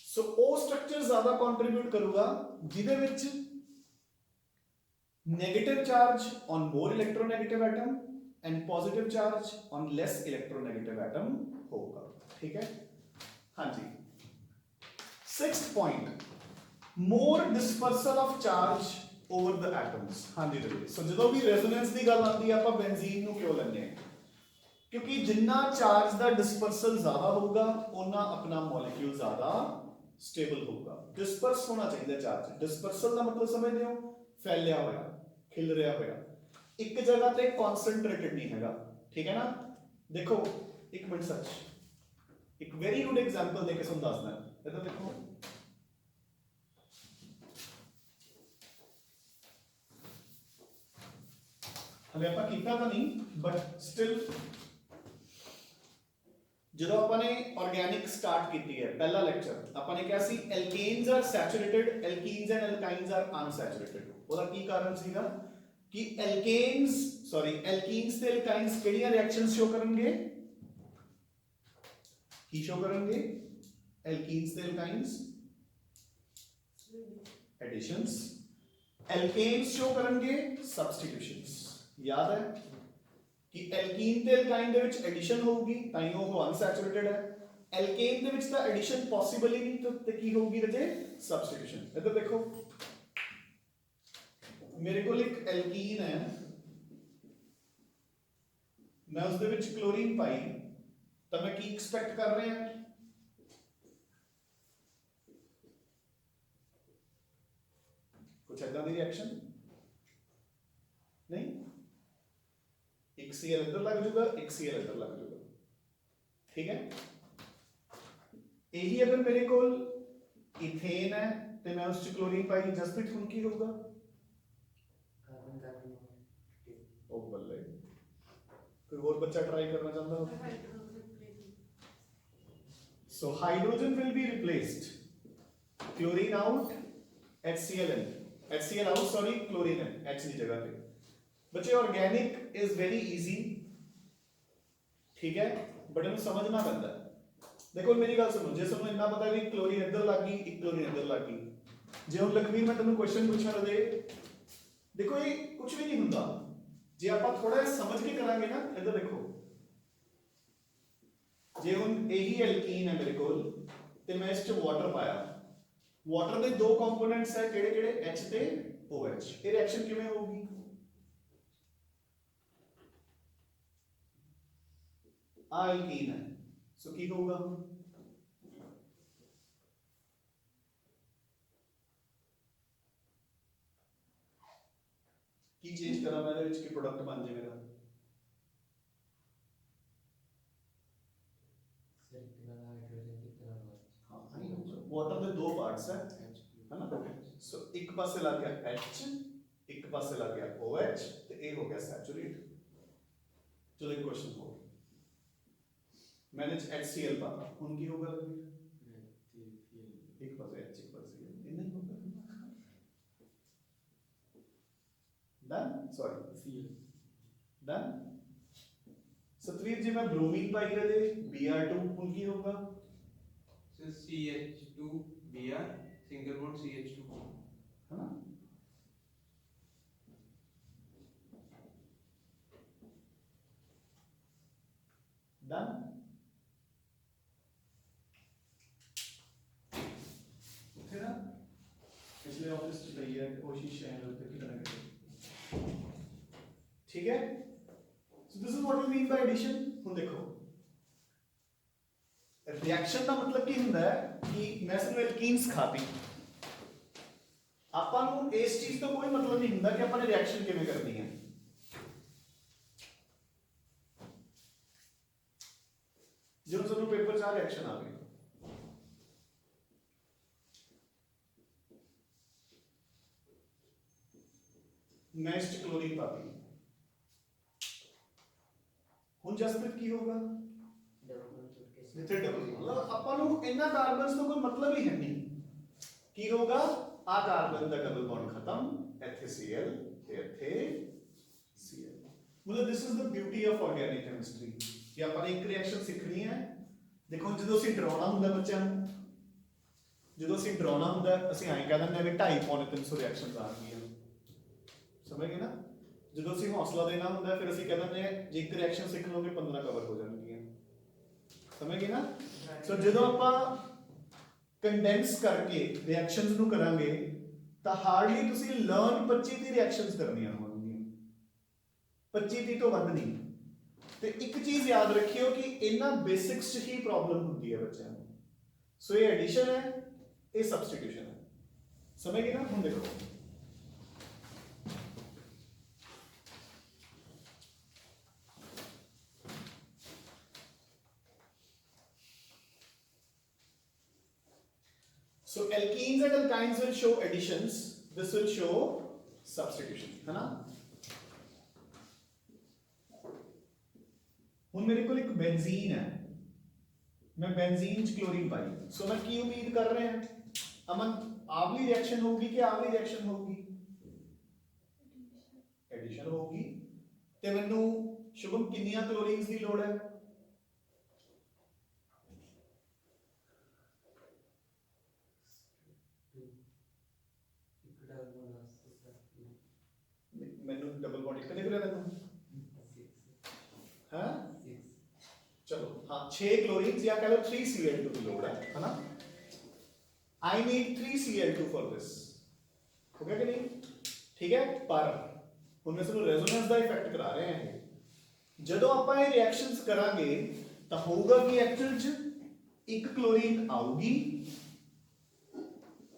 सो वो स्ट्रक्चर ज्यादा कंट्रीब्यूट करूंगा जिदे विच negative charge on more electronegative atom and positive charge on less electronegative atom होगा, ठीक है। हाँ जी, 6th point more dispersal of charge over the atoms. हाँ जी जी, सो जो भी रेजोनेंस की गल आती है, आप बेंजीन को क्यों लेने हैं? क्योंकि जिन्ना चार्ज का डिस्पर्सल ज्यादा होगा उन्ना अपना मॉलिक्यूल ज्यादा स्टेबल होगा। डिस्पर्स होना चाहिए चार्ज, डिस्पर्सल का मतलब समझते हो? फैलिया होया, खिल रहा होया, एक जगह पे कॉन्सेंट्रेटेड नहीं हैगा, ठीक है ना। देखो एक मिनट सच, एक वेरी गुड एग्जांपल देके सुन दसना, इधर देखो हमें आप किया तो नहीं, बट स्टिल जो अपने ऑर्गेनिक स्टार्ट की है, पहला लेक्चर अपने क्या सी, alkanes are saturated, alkenes and alkynes are unsaturated. ਉਹਦਾ ਕੀ ਕਾਰਨ ਸੀਗਾ ਕਿ एल्कीन्स ਤੇ एल्काइन्स ਕਿਹੜੀਆਂ ਰਿਐਕਸ਼ਨਸ ਸ਼ੋ ਕਰਨਗੇ? ਕੀ ਸ਼ੋ ਕਰਨਗੇ? एल्कीन्स ਤੇ एल्काइन्स एडिशंस, एल्केन्स शो करनगे सब्स्टिट्यूशंस। याद है कि एल्कीन ते एल्काइन दे विच एडिशन होगी ताई वो अनसैचुरेटेड है, एल्केन दे विच तां एडिशन पॉसिबल ही नहीं, तो की होगी रजे? सब्स्टिट्यूशन। इधर देखो मेरे को एक एल्कीन है, मैं उस दे विच क्लोरीन पाई, तो मैं की एक्सपेक्ट कर रहे हैं? कुछ ऐसा दी रिएक्शन नहीं, एक Cl इधर लग जाएगा, एक Cl इधर लग जाएगा, ठीक है। यही अगर मेरे को इथेन है तो मैं उस क्लोरीन पाई, जसप्रीत हुन की होगा? कार्बन कार्बन, ओ बल्ले, कोई और बच्चा ट्राई करना चाहता हो? So hydrogen will be replaced, chlorine out, HCl in, HCl out, sorry chlorine in, H की जगह पे। बच्चे ऑर्गेनिक इज वेरी इजी, ठीक है, बट इन्हें समझना पैंदा है। देखो मेरी गल सुनो, जे तुहानू इन्ना पता भी क्लोरीन इधर लग गई, एक क्लोरीन इधर लग गई, जे हुण लखवीर मैं तुहानू क्वेश्चन पूछण दे, देखो ये कुछ भी नहीं हुंदा जे आपां थोड़ा समझ के करांगे ना। इधर देखो जे हुण यही एल्कीन है मेरे कोल ते मैं इस च वाटर पाया, वाटर दे दो कंपोनेंट्स है केड़े-केड़े? H ते OH। ये रिएक्शन किवें होगी? एल्कीन है, ਸੋ ਕੀ ਹੋਊਗਾ ਕੀ ਚੇਂਜ ਕਰਾਂ ਮੈਂ ਇਹਦੇ ਵਿੱਚ ਕਿ ਪ੍ਰੋਡਕਟ ਬਣ ਜੇ ਮੇਰਾ सर कितना हाइड्रोजन कितना हाँ वाटर ਦੇ ਦੋ ਪਾਰਟਸ ਹੈ ਹਨਾ ਸੋ ਇੱਕ ਪਾਸੇ ਲੱਗ ਗਿਆ H ਇੱਕ ਪਾਸੇ ਲੱਗ ਗਿਆ OH ਤੇ ਇਹ ਹੋ ਗਿਆ ਸੈਚੂਰੇਟ ਚਲੋ ਇੱਕ ਕੁਐਸਚਨ ਹੋ मैंने HCl पाता ਹੁਣ ਕੀ ਹੋਗਾ एक पासे H एक पासे इतना ही होगा डन सॉरी डन सतवीर जी मैं ब्रोमीन पाई रहे Br2 ਹੁਣ ਕੀ ਹੋਗਾ So CH2 Br single bond CH2 है ना डन फिर ना पिछले ऑफिस में रही है कोशिश है लोग की तरह करें ठीक है so this is what we mean by addition ਹੁਣ देखो रिएक्शन ਦਾ ਮਤਲਬ ਕੀ ਹੁੰਦਾ ਹੈ ਕਿ ਮੈਂ ਸਾਨੂੰ ਐਲਕੀਨਸ ਖਾਤੀ ਆਪਾਂ ਨੂੰ ਇਸ ਚੀਜ਼ ਤੋਂ ਕੋਈ ਮਤਲਬ ਨਹੀਂ ਹੁੰਦਾ ਕਿ ਆਪਾਂ ਨੇ ਰਿਐਕਸ਼ਨ ਕਿਵੇਂ ਕਰਨੀ ਹੈ ਜਦੋਂ ਸਾਨੂੰ ਪੇਪਰ 'ਚ ਆ ਰਿਐਕਸ਼ਨ ਆ ਗਈ ਮੈਂ ਇਸ 'ਚ ਕਲੋਰੀਨ ਪਾਤੀ ਹੁਣ ਜਸਪ੍ਰੀਤ ਕੀ ਹੋਗਾ ਜਿੱਥੇ ਡਬਲ ਮਤਲਬ ਆਪਾਂ ਨੂੰ ਇਹਨਾਂ ਕਾਰਬਨਸ ਤੋਂ ਕੋਈ ਮਤਲਬ ਹੀ ਹੈ ਨਹੀਂ ਕੀ ਹੋਗਾ ਆ ਕਾਰਬਨ ਦਾ ਡਬਲ ਬੌਂਡ ਖਤਮ ਇੱਥੇ Cl ਤੇ ਇੱਥੇ Cl ਮਤਲਬ this is the beauty of organic chemistry ਕਿ ਆਪਾਂ ਨੇ ਇੱਕ ਰਿਐਕਸ਼ਨ ਸਿੱਖਣੀ ਹੈ ਦੇਖੋ ਜਦੋਂ ਅਸੀਂ ਡਰਾਉਣਾ ਹੁੰਦਾ ਬੱਚਿਆਂ ਨੂੰ ਜਦੋਂ ਅਸੀਂ ਡਰਾਉਣਾ ਹੁੰਦਾ ਅਸੀਂ ਐਂ ਕਹਿ ਦਿੰਦੇ ਆ ਵੀ 250-300 ਰਿਐਕਸ਼ਨਸ ਆ ਗਈਆਂ ਸਮਝ ਗਏ ਨਾ ਜਦੋਂ ਅਸੀਂ ਹੌਸਲਾ ਦੇਣਾ ਹੁੰਦਾ ਫਿਰ ਅਸੀਂ ਕਹਿ ਦਿੰਦੇ ਆ ਜੇ ਇੱਕ ਰਿਐਕਸ਼ਨ ਸਿੱਖ ਲਓਗੇ 15 ਕਵਰ ਹੋ ਜਾਣਗੀਆਂ ਸਮਝ ਗਏ ਨਾ ਸੋ ਜਦੋਂ ਆਪਾਂ ਕੰਡੈਂਸ ਕਰਕੇ ਰਿਐਕਸ਼ਨਸ ਨੂੰ ਕਰਾਂਗੇ ਤਾਂ ਹਾਰਡਲੀ ਤੁਸੀਂ ਲਰਨ 25-30 ਰਿਐਕਸ਼ਨਸ ਕਰਨੀਆਂ ਹੋਣਗੀਆਂ 25-30 ਤੋਂ ਵੱਧ ਨਹੀਂ ਤੇ ਇੱਕ ਚੀਜ਼ ਯਾਦ ਰੱਖਿਓ ਕਿ ਇਹਨਾਂ ਬੇਸਿਕਸ 'ਚ ਹੀ ਪ੍ਰੋਬਲਮ ਹੁੰਦੀ ਹੈ ਬੱਚਿਆਂ ਨੂੰ ਸੋ ਇਹ ਐਡੀਸ਼ਨ ਹੈ ਇਹ ਸਬਸਟੀਟਿਊਸ਼ਨ ਹੈ ਸਮਝ ਗਏ ਨਾ ਹੁਣ ਦੇਖੋ So alkenes and alkynes will show additions. This will show substitution. है ना? ਹੁਣ ਮੇਰੇ ਕੋਲ ਇੱਕ ਬੈਂਜ਼ੀਨ ਹੈ मैं बेंजीन च क्लोरीन पाई सो मैं की उम्मीद कर रहे हैं अमन आवली रिएक्शन होगी कि आवली रिएक्शन होगी एडिशन होगी ते मैनू शुभम कितनियां क्लोरीन्स की लोड़ है मैनू डबल बॉन्ड एक निकले मैनू हाँ चलो हाँ 6 क्लोरीन्स या कह लो 3Cl2 की लोड है ना I need 3Cl2 for this हो गया कि नहीं ठीक है पर उनमें से रेजोनेंस का इफेक्ट करा रहे हैं ਜਦੋਂ ਆਪਾਂ ਇਹ ਰਿਐਕਸ਼ਨਸ ਕਰਾਂਗੇ ਤਾਂ ਹੋਊਗਾ ਕਿ ਐਕਚੁਅਲ ਚ ਇੱਕ ਕਲੋਰੀਨ ਆਊਗੀ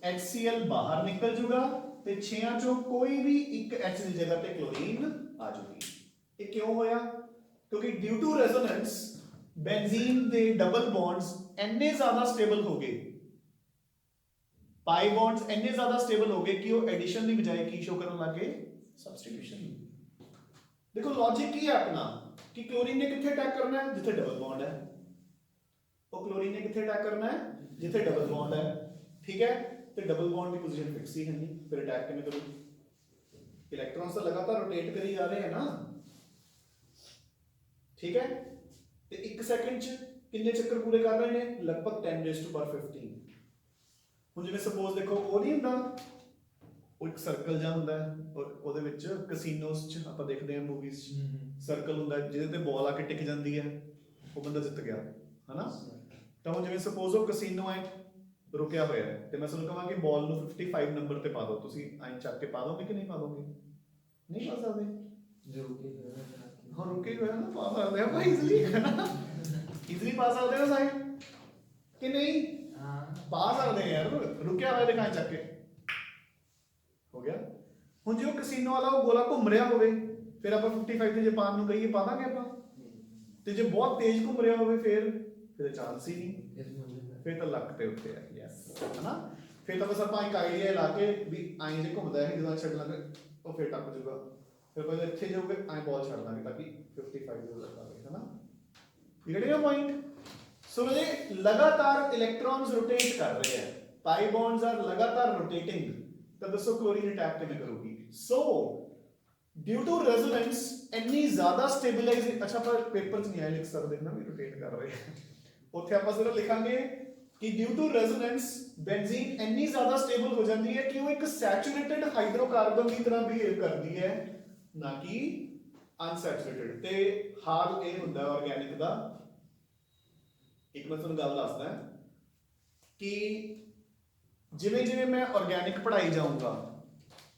HCl ਬਾਹਰ ਨਿਕਲ ਜੂਗਾ ਤੇ 6 ਚੋਂ ਕੋਈ ਵੀ ਇੱਕ H ਦੀ ਜਗ੍ਹਾ ਤੇ ਕਲੋਰੀਨ ਆ ਜੂਗੀ ਇਹ ਕਿਉਂ ਹੋਇਆ ਕਿਉਂਕਿ ਡਿਊ ਟੂ ਰੈਜ਼ੋਨੈਂਸ बेंजीन ਦੇ ਡਬਲ ਬੌਂਡਸ ਇੰਨੇ ਜ਼ਿਆਦਾ ਸਟੇਬਲ ਹੋ ਗਏ ਪਾਈ ਬੌਂਡਸ ਇੰਨੇ ਜ਼ਿਆਦਾ ਸਟੇਬਲ ਹੋ ਗਏ ਕਿ ਉਹ ਐਡੀਸ਼ਨ ਦੀ ਬਜਾਏ ਕੀ ਸ਼ੋ ਕਰਨ ਲੱਗੇ ਸਬਸਟੀਟਿਊਸ਼ਨ ਦੇਖੋ ਲੌਜੀਕ ਕੀ ਹੈ ਆਪਣਾ ਕਿ ਕਲੋਰੀਨ ਨੇ ਕਿੱਥੇ ਅਟੈਕ ਕਰਨਾ ਹੈ ਜਿੱਥੇ ਡਬਲ ਬੌਂਡ ਹੈ ਉਹ ਕਲੋਰੀਨ ਨੇ ਕਿੱਥੇ ਅਟੈਕ ਕਰਨਾ ਹੈ ਜਿੱਥੇ ਡਬਲ ਬੌਂਡ ਹੈ ਠੀਕ ਹੈ ਤੇ ਡਬਲ ਬੌਂਡ ਦੀ ਪੋਜੀਸ਼ਨ ਫਿਕਸ ਹੀ ਹੈ ਨਹੀਂ ਫਿਰ ਅਟੈਕ ਕਿਵੇਂ ਕਰੂ ਇਲੈਕਟ੍ਰॉन्स ਤਾਂ ਲਗਾਤਾਰ ਰੋਟੇਟ ਕਰੀ ਜਾ ਰਹੇ ਹਨ ਨਾ ਠੀਕ ਹੈ ਤੇ 1 ਸੈਕਿੰਡ ਚ ਕਿੰਨੇ ਚੱਕਰ ਪੂਰੇ ਕਰ ਰਹੇ ਨੇ ਲਗਭਗ 10⁻15 ਹੁਣ ਜਿਵੇਂ ਸਪੋਜ਼ ਦੇਖੋ ਉਹ ਨਹੀਂ ਹੁੰਦਾ ਉਹ ਇੱਕ ਸਰਕਲ ਜਿਹਾ ਹੁੰਦਾ ਔਰ ਉਹਦੇ ਵਿੱਚ ਕੈਸੀਨੋਸ ਚ ਆਪਾਂ ਦੇਖਦੇ ਹਾਂ ਮੂਵੀਜ਼ ਚ ਸਰਕਲ ਹੁੰਦਾ ਜਿਹਦੇ ਤੇ ਬਾਲ ਆ ਕੇ ਟਿਕ ਜਾਂਦੀ ਹੈ ਉਹ ਬੰਦਾ ਜਿੱਤ ਗਿਆ ਹਨਾ ਤਾਂ ਹੁਣ ਜਿਵੇਂ ਸਪੋਜ਼ ਉਹ ਕੈਸੀਨੋ ਹੈ ਰੁਕਿਆ ਹੋਇਆ ਹੈ ਤੇ ਮੈਂ ਤੁਹਾਨੂੰ ਕਹਾਂਗਾ ਕਿ ਬਾਲ ਨੂੰ 55 ਨੰਬਰ ਤੇ ਪਾ ਦਿਓ ਤੁਸੀਂ ਐਂ ਚੱਕ ਕੇ ਪਾ ਦੋਗੇ ਕਿ ਨਹੀਂ ਪਾ ਦੋਗੇ ਨਹੀਂ ਪਾ ਸਕਦੇ जो कि हाँ रुके हुए हैं ना पा सकते हैं भाई इसलिए है ना इजीली पा सकते हो साइड कि नहीं? हाँ पा सकते हैं यार, रुकिया हुआ दिखाएं चक के हो गया। ਹੁਣ ਜੇ ਉਹ ਕਸੀਨੋ ਵਾਲਾ ਉਹ ਗੋਲਾ ਘੁੰਮ ਰਿਹਾ ਹੋਵੇ ਫਿਰ ਆਪਾਂ 55 ਤੇ ਜੇ ਪਾਣ ਨੂੰ ਕਹੀਏ ਪਾ ਦਾਂਗੇ ਆਪਾਂ, ਤੇ ਜੇ ਬਹੁਤ ਤੇਜ਼ ਘੁੰਮ ਰਿਹਾ ਹੋਵੇ ਫਿਰ ਚਾਂਸ ਹੀ ਨਹੀਂ, इस मंदिर में ਫਿਰ ਤਾਂ ਲੱਕ ਤੇ ਉੱਤੇ ਹੈ। ਯੈਸ ਹਨਾ, ਫਿਰ ਤਾਂ ਬਸ ਆਪਾਂ ਇੱਕ ਆਈਡੀਆ ਲਾ ਕੇ ਵੀ ਐਂ ਜੇ ਘੁੰਮਦਾ ਹੈ ਜਦੋਂ ਛੱਡ ਲਾਂਗੇ ਉਹ ਫਿਰ ਟੱਪ ਜਾਊਗਾ, ਫਿਰ ਕੋਈ ਇੱਥੇ ਜਾਊਗੇ ਐਂ ਬਾਲ ਛੱਡ ਦਾਂਗੇ ਤਾਂ ਕਿ 55 ਦੇ ਉੱਤੇ ਆਵੇ ਹਨਾ। You getting a point? So ਇਹ ਲਗਾਤਾਰ ਇਲੈਕਟ੍ਰॉन्स ਰੋਟੇਟ ਕਰ ਰਹੇ ਹੈ, ਪਾਈ ਬੌਂਡਸ ਆਰ ਲਗਾਤਾਰ ਰੋਟੇਟਿੰਗ, ਤਾਂ ਦੱਸੋ ਕਲੋਰੀਨ ਅਟੈਕ ਕਿਵੇਂ ਕਰੂਗੀ? ਸੋ ਡਿਊ ਟੂ ਰੈਜ਼ੋਨੈਂਸ ਇੰਨੀ ਜ਼ਿਆਦਾ ਸਟੇਬਲਾਈਜ਼, ਅੱਛਾ ਪਰ ਪੇਪਰ 'ਚ ਨਹੀਂ ਆਇਆ ਲਿਖ ਸਕਦੇ ਨਾ ਵੀ ਰੋਟੇਟ ਕਰ ਰਹੇ ਉੱਥੇ ਆਪਾਂ ਸਿਰਫ ਲਿਖਾਂਗੇ ਕਿ ਡਿਊ ਟੂ ਰੈਜ਼ੋਨੈਂਸ ਬੈਂਜ਼ੀਨ ਇੰਨੀ ਜ਼ਿਆਦਾ ਸਟੇਬਲ ਹੋ ਜਾਂਦੀ ਹੈ ਕਿ ਉਹ ਇੱਕ ਸੈਚੂਰੇਟਡ ਹਾਈਡਰੋਕਾਰਬਨ ਦੀ ਤਰ੍ਹਾਂ ਬਿਹੇਵ ਕਰਦੀ ਹੈ, ਨਾ ਕਿ ਅਨਸੈਚੂਰੇਟਡ। ਤੇ ਹਾਲ ਇਹ ਹੁੰਦਾ ਆਰਗੈਨਿਕ ਦਾ, ਇੱਕ ਮੈਂ ਤੁਹਾਨੂੰ ਗੱਲ ਦੱਸਦਾ ਕਿ ਜਿਵੇਂ ਜਿਵੇਂ ਮੈਂ ਆਰਗੈਨਿਕ ਪੜ੍ਹਾਈ ਜਾਊਂਗਾ,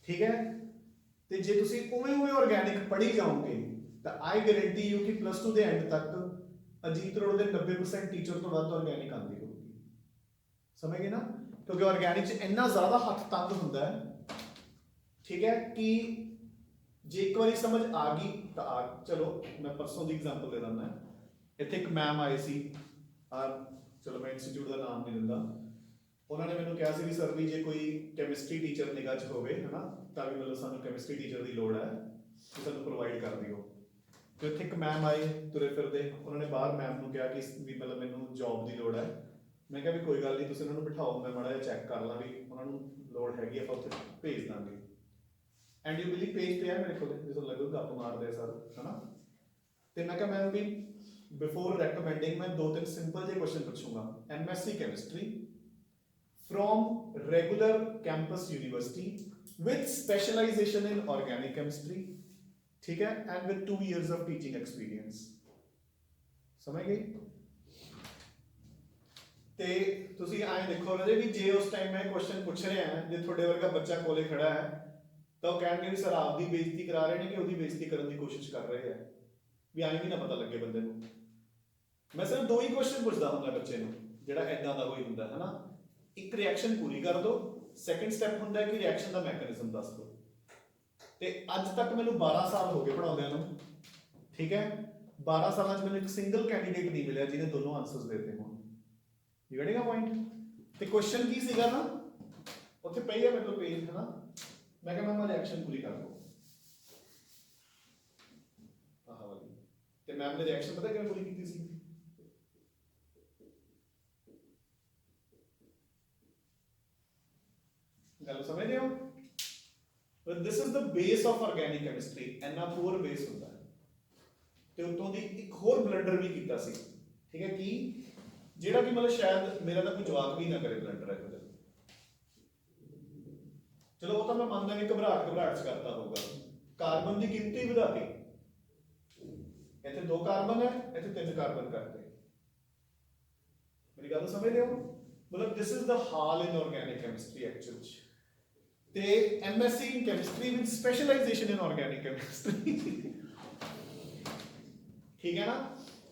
ਠੀਕ ਹੈ, ਤੇ ਜੇ ਤੁਸੀਂ ਉਵੇਂ ਉਵੇਂ ਆਰਗੈਨਿਕ ਪੜ੍ਹੀ ਜਾਓਗੇ ਤਾਂ ਆਈ ਗਾਰੰਟੀ ਯੂ ਕਿ +2 ਦੇ ਐਂਡ ਤੱਕ ਅਜੀਤ ਰੋਡ ਦੇ 90% ਟੀਚਰ ਤੋਂ ਵੱਧ ਆਰਗੈਨਿਕ ਆਉਂਦੀ ਹੋਊਗੀ। ਸਮਝ ਗਏ ਨਾ? ਕਿਉਂਕਿ ਆਰਗੈਨਿਕ 'ਚ ਇੰਨਾ ਜ਼ਿਆਦਾ ਹੱਥ ਤੰਗ ਹੁੰਦਾ ਹੈ, ਠੀਕ ਹੈ, ਕਿ ਜੇ ਇੱਕ ਵਾਰੀ ਸਮਝ ਆ ਗਈ ਤਾਂ ਚਲੋ ਮੈਂ ਪਰਸੋਂ ਦੀ ਐਗਜ਼ਾਮਪਲ ਦੇ ਦਿੰਦਾ। ਇੱਥੇ ਇੱਕ ਮੈਮ ਆਏ ਸੀ, ਚਲੋ ਮੈਂ ਇੰਸਟੀਚਿਊਟ ਦਾ ਨਾਮ ਨਹੀਂ ਦਿੰਦਾ, ਉਹਨਾਂ ਨੇ ਮੈਨੂੰ ਕਿਹਾ ਸੀ ਵੀ ਸਰ ਵੀ ਜੇ ਕੋਈ ਕੈਮਿਸਟਰੀ ਟੀਚਰ ਨਿਗਾਹ 'ਚ ਹੋਵੇ ਹਨਾ ਤਾਂ ਵੀ ਮਤਲਬ ਸਾਨੂੰ ਕੈਮਿਸਟਰੀ ਟੀਚਰ ਦੀ ਲੋੜ ਹੈ, ਤੁਸੀਂ ਸਾਨੂੰ ਪ੍ਰੋਵਾਈਡ ਕਰ ਦਿਓ। ਤੇ ਉੱਥੇ ਇੱਕ ਮੈਮ ਆਏ ਤੁਰੇ ਫਿਰਦੇ, ਉਹਨਾਂ ਨੇ ਬਾਹਰ ਮੈਮ ਨੂੰ ਕਿਹਾ ਕਿ ਵੀ ਮਤਲਬ ਮੈਨੂੰ ਜੌਬ ਦੀ ਲੋੜ ਹੈ। ਮੈਂ ਕਿਹਾ ਵੀ ਕੋਈ ਗੱਲ ਨਹੀਂ, ਤੁਸੀਂ ਉਹਨਾਂ ਨੂੰ ਬਿਠਾਓ, ਮੈਂ ਮਾੜਾ ਜਿਹਾ ਚੈੱਕ ਕਰ ਲਾਂ ਵੀ ਉਹਨਾਂ ਨੂੰ ਲੋੜ ਹੈਗੀ, ਆਪਾਂ ਉੱਥੇ ਭੇਜ ਦਾਂਗੇ। ਐਂਡ ਯੂ ਬਿਲੀਵ ਪੇਜ ਪਿਆ ਮੇਰੇ ਕੋਲ, ਜਿਸ ਲੱਗੂ ਗੱਪ ਮਾਰਦੇ ਸਰ ਹਨਾ। ਤੇ ਮੈਂ ਕਿਹਾ ਮੈਮ ਵੀ ਬਿਫੋਰ ਰეკਮੈਂਡਿੰਗ ਮੈਂ 2-3 ਸਿੰਪਲ ਜਿਹੇ ਕੁਐਸਚਨ ਪੁੱਛੂੰਗਾ। MSc chemistry from regular campus university with specialization in organic chemistry, ठीक है, and with 2 years of teaching experience। समझ गए? ਤੇ ਤੁਸੀਂ ਐਂ ਦੇਖੋ ਰਾਜੇ ਵੀ ਜੇ ਉਸ ਟਾਈਮ ਮੈਂ ਕੁਐਸਚਨ ਪੁੱਛ ਰਿਹਾ ਹਾਂ, ਜੇ ਤੁਹਾਡੇ ਵਰਗਾ ਬੱਚਾ ਕੋਲੇ ਖੜਾ ਹੈ ਤਾਂ ਉਹ ਕਹਿਣਗੇ ਵੀ ਸਰ ਆਪਦੀ ਬੇਇੱਜ਼ਤੀ ਕਰਾ ਰਹੇ ਨੇ ਕਿ ਉਹਦੀ ਬੇਇੱਜ਼ਤੀ ਕਰਨ ਦੀ ਕੋਸ਼ਿਸ਼ ਕਰ ਰਹੇ ਆ, ਵੀ ਐਂ ਵੀ ਨਾ ਪਤਾ ਲੱਗੇ ਬੰਦੇ ਨੂੰ। ਮੈਂ ਸਿਰਫ 2 ਹੀ ਕੁਐਸਚਨ ਪੁੱਛਦਾ ਹੁੰਦਾ ਬੱਚੇ ਨੂੰ ਜਿਹੜਾ ਐਦਾਂ ਦਾ ਕੋਈ ਹੁੰਦਾ ਹੈ ਨਾ, ਇੱਕ ਰਿਐਕਸ਼ਨ ਪੂਰੀ ਕਰ ਦੋ, ਸੈਕੰਡ ਸਟੈਪ ਹੁੰਦਾ ਕਿ ਰਿਐਕਸ਼ਨ ਦਾ ਮੈਕੈਨਿਜ਼ਮ ਦੱਸ ਦੋ। ਤੇ ਅੱਜ ਤੱਕ ਮੈਨੂੰ 12 ਸਾਲ ਹੋ ਗਏ ਪੜਾਉਂਦਿਆਂ ਨੂੰ, ਠੀਕ ਹੈ, 12 ਸਾਲਾਂ 'ਚ ਮੈਨੂੰ ਇੱਕ ਸਿੰਗਲ ਕੈਂਡੀਡੇਟ ਨਹੀਂ ਮਿਲਿਆ ਜਿਹਨੇ ਦੋਨੋਂ ਆਨਸਰਸ ਦਿੱਤੇ ਹੋਣ। You getting a point? ਤੇ ਕੁਐਸਚਨ ਕੀ ਸੀਗਾ ਨਾ, ਉੱਥੇ ਪਈ ਹੈ ਮੇਰੇ ਕੋਲ ਪੇਜ ਹੈ ਨਾ, ਮੈਂ ਕਿਹਾ ਮੈਮ ਰਿਐਕਸ਼ਨ ਪੂਰੀ ਕਰ ਦੋ, ਆਹ ਵਾਲੀ, ਤੇ ਮੈਮ ਨੇ ਰਿਐਕਸ਼ਨ ਪਤਾ ਕਿਵੇਂ ਪੂਰੀ ਕੀਤੀ ਸੀ? ਗੱਲ ਸਮਝਦੇ ਹੋ? but this is the base of organic chemistry, ਇੰਨਾ ਪੂਰ ਬੇਸ ਹੁੰਦਾ ਹੈ। ਤੇ ਉਤੋਂ ਦੀ ਇੱਕ ਹੋਰ ਬਲੰਡਰ ਵੀ ਕੀਤਾ ਸੀ, ਠੀਕ ਹੈ, ਕੀ ਜਿਹੜਾ ਕਿ ਮਤਲਬ ਸ਼ਾਇਦ ਮੇਰਾ ਤਾਂ ਕੋਈ ਜਵਾਬ ਵੀ ਨਾ ਕਰੇ ਬਲੰਡਰ ਹੈ। ਚਲੋ ਉਹ ਤਾਂ ਮੈਂ ਮੰਨਦਾ ਕਿ ਘਬਰਾਹਟ ਚ ਕਰਤਾ ਹੋਊਗਾ, ਕਾਰਬਨ ਦੀ ਗਿਣਤੀ ਵਧਾਤੀ, ਇੱਥੇ 2 ਕਾਰਬਨ ਹੈ, ਇੱਥੇ 3 ਕਾਰਬਨ ਕਰਤੇ। ਮੇਰੀ ਗੱਲ ਸਮਝਦੇ ਹੋ? ਮਤਲਬ this is the hall in organic chemistry actually। ਤੇ MSc in chemistry with specialization in organic chemistry, ਠੀਕ ਹੈ ਨਾ।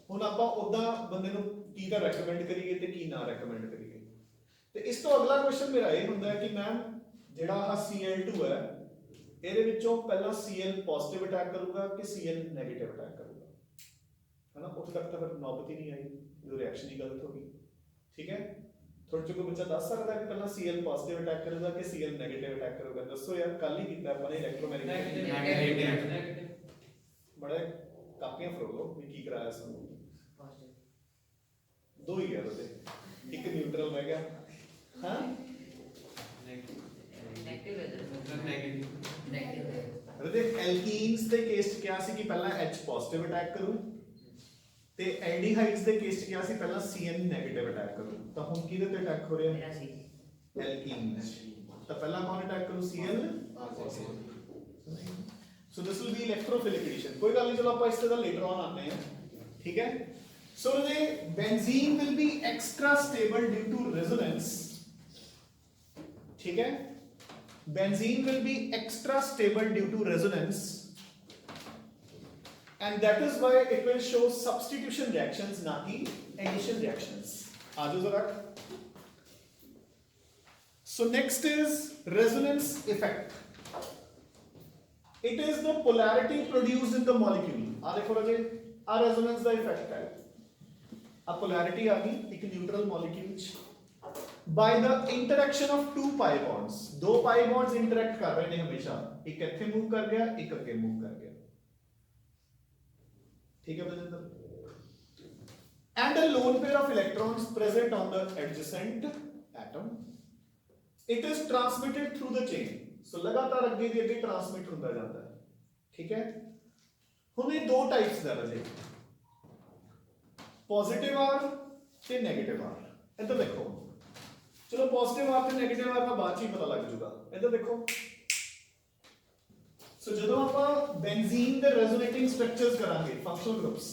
ਹੁਣ ਆਪਾਂ ਉਦਾਂ ਬੰਦੇ ਨੂੰ ਕੀ ਤਾਂ ਰეკਮੈਂਡ ਕਰੀਏ ਤੇ ਕੀ ਨਾ ਰეკਮੈਂਡ ਕਰੀਏ। ਤੇ ਇਸ ਤੋਂ ਅਗਲਾ ਕੁਐਸਚਨ ਮੇਰਾ ਇਹ ਹੁੰਦਾ ਹੈ ਕਿ ਮੈਮ ਜਿਹੜਾ ਆਹ Cl2 ਹੈ ਇਹਦੇ ਵਿੱਚੋਂ ਪਹਿਲਾਂ Cl ਪੋਜ਼ਿਟਿਵ ਅਟੈਕ ਕਰੂਗਾ ਕਿ Cl ਨੈਗੇਟਿਵ ਅਟੈਕ ਕਰੂਗਾ, ਹੈ ਨਾ। ਉੱਥੇ ਤੱਕ ਤਾਂ ਫਿਰ ਨੌਬਤ ਹੀ ਨਹੀਂ ਆਈ ਜਦੋਂ ਰਿਐਕਸ਼ਨ ਹੀ ਗਲਤ ਹੋ ਗਈ, ਠੀਕ ਹੈ। ਤੁਹਾਡੇ ਚੋਂ ਕੋਈ ਬੱਚਾ ਦੱਸ ਸਕਦਾ ਕਿ ਪਹਿਲਾਂ Cl ਪੋਜ਼ਿਟਿਵ ਅਟੈਕ ਕਰੂਗਾ ਕਿ Cl ਨੈਗੇਟਿਵ ਅਟੈਕ ਕਰੂਗਾ? ਦੱਸੋ ਯਾਰ, ਕੱਲ ਹੀ ਕੀਤਾ ਆਪਾਂ ਨੇ ਇਲੈਕਟ੍ਰੋਮੈਗਨੈਟਿਕ। ਬੜਾ ਕਾਪੀਆਂ ਫਰੋ ਲਓ ਵੀ ਕੀ ਕਰਾਇਆ ਸਾਨੂੰ। 2 ਹੀ ਹੈ ਉਹਦੇ, ਇੱਕ ਨਿਊਟਰਲ ਰਹਿ ਗਿਆ। ਹਾਂ ਉਹਦੇ ਐਲਕੀਨਸ ਦੇ ਕੇਸ 'ਚ ਕਿਹਾ ਸੀ ਕਿ ਪਹਿਲਾਂ H ਪੋਜ਼ਿਟਿਵ ਅਟੈਕ ਕਰੂ, ਤੇ ਐਲਡੀਹਾਈਡਸ ਦੇ ਕੇਸ 'ਚ ਕਿਹਾ ਸੀ ਪਹਿਲਾਂ Cn ਨੈਗੇਟਿਵ ਅਟੈਕ ਕਰੂ। ਤਾਂ ਹੁਣ ਕਿਹਦੇ ਤੇ ਅਟੈਕ ਹੋ ਰਿਹਾ? ਐਲਕੀਨਸ। ਤਾਂ ਪਹਿਲਾਂ ਕੌਣ ਅਟੈਕ ਕਰੂ? Cl। So this will be electrophilic addition. ਕੋਈ ਗੱਲ ਨਹੀਂ, ਚਲੋ ਆਪਾਂ ਇਸ ਤੇ ਤਾਂ ਲੇਟਰ ਔਨ ਆਉਂਦੇ ਹਾਂ, ਠੀਕ ਹੈ। ਸੋ the benzene will be extra stable due to resonance, ठीक है। benzene will be extra stable due to resonance and that is why it will show substitution reactions, ना कि addition reactions. आ जाओ जरा. So next is resonance effect. It is the polarity produced in the molecule. आ देखो राजे, आ resonance का effect है. अब polarity आ गई एक neutral molecule by the interaction of two pi bonds. दो pi bonds interact कर रहे हैं हमेशा. एक इत्थे move कर गया, एक अगे move कर गया. ठीक है Baljinder? And a lone pair of electrons present on the adjacent atom. It is transmitted through the chain. So लगातार अगे दी अगे ट्रांसमिट होता जाता है. ठीक है? हुण ये दो टाइप्स दा राजे. पॉजिटिव आर ते नेगेटिव आर. इधर देखो. चलो पॉजिटिव आर ते नेगेटिव आर का बाद ही पता लग जाएगा. इधर देखो. सो जदों आपां बेंजीन दे रेजोनेटिंग स्ट्रक्चर्स करांगे फंक्शनल ग्रुप्स.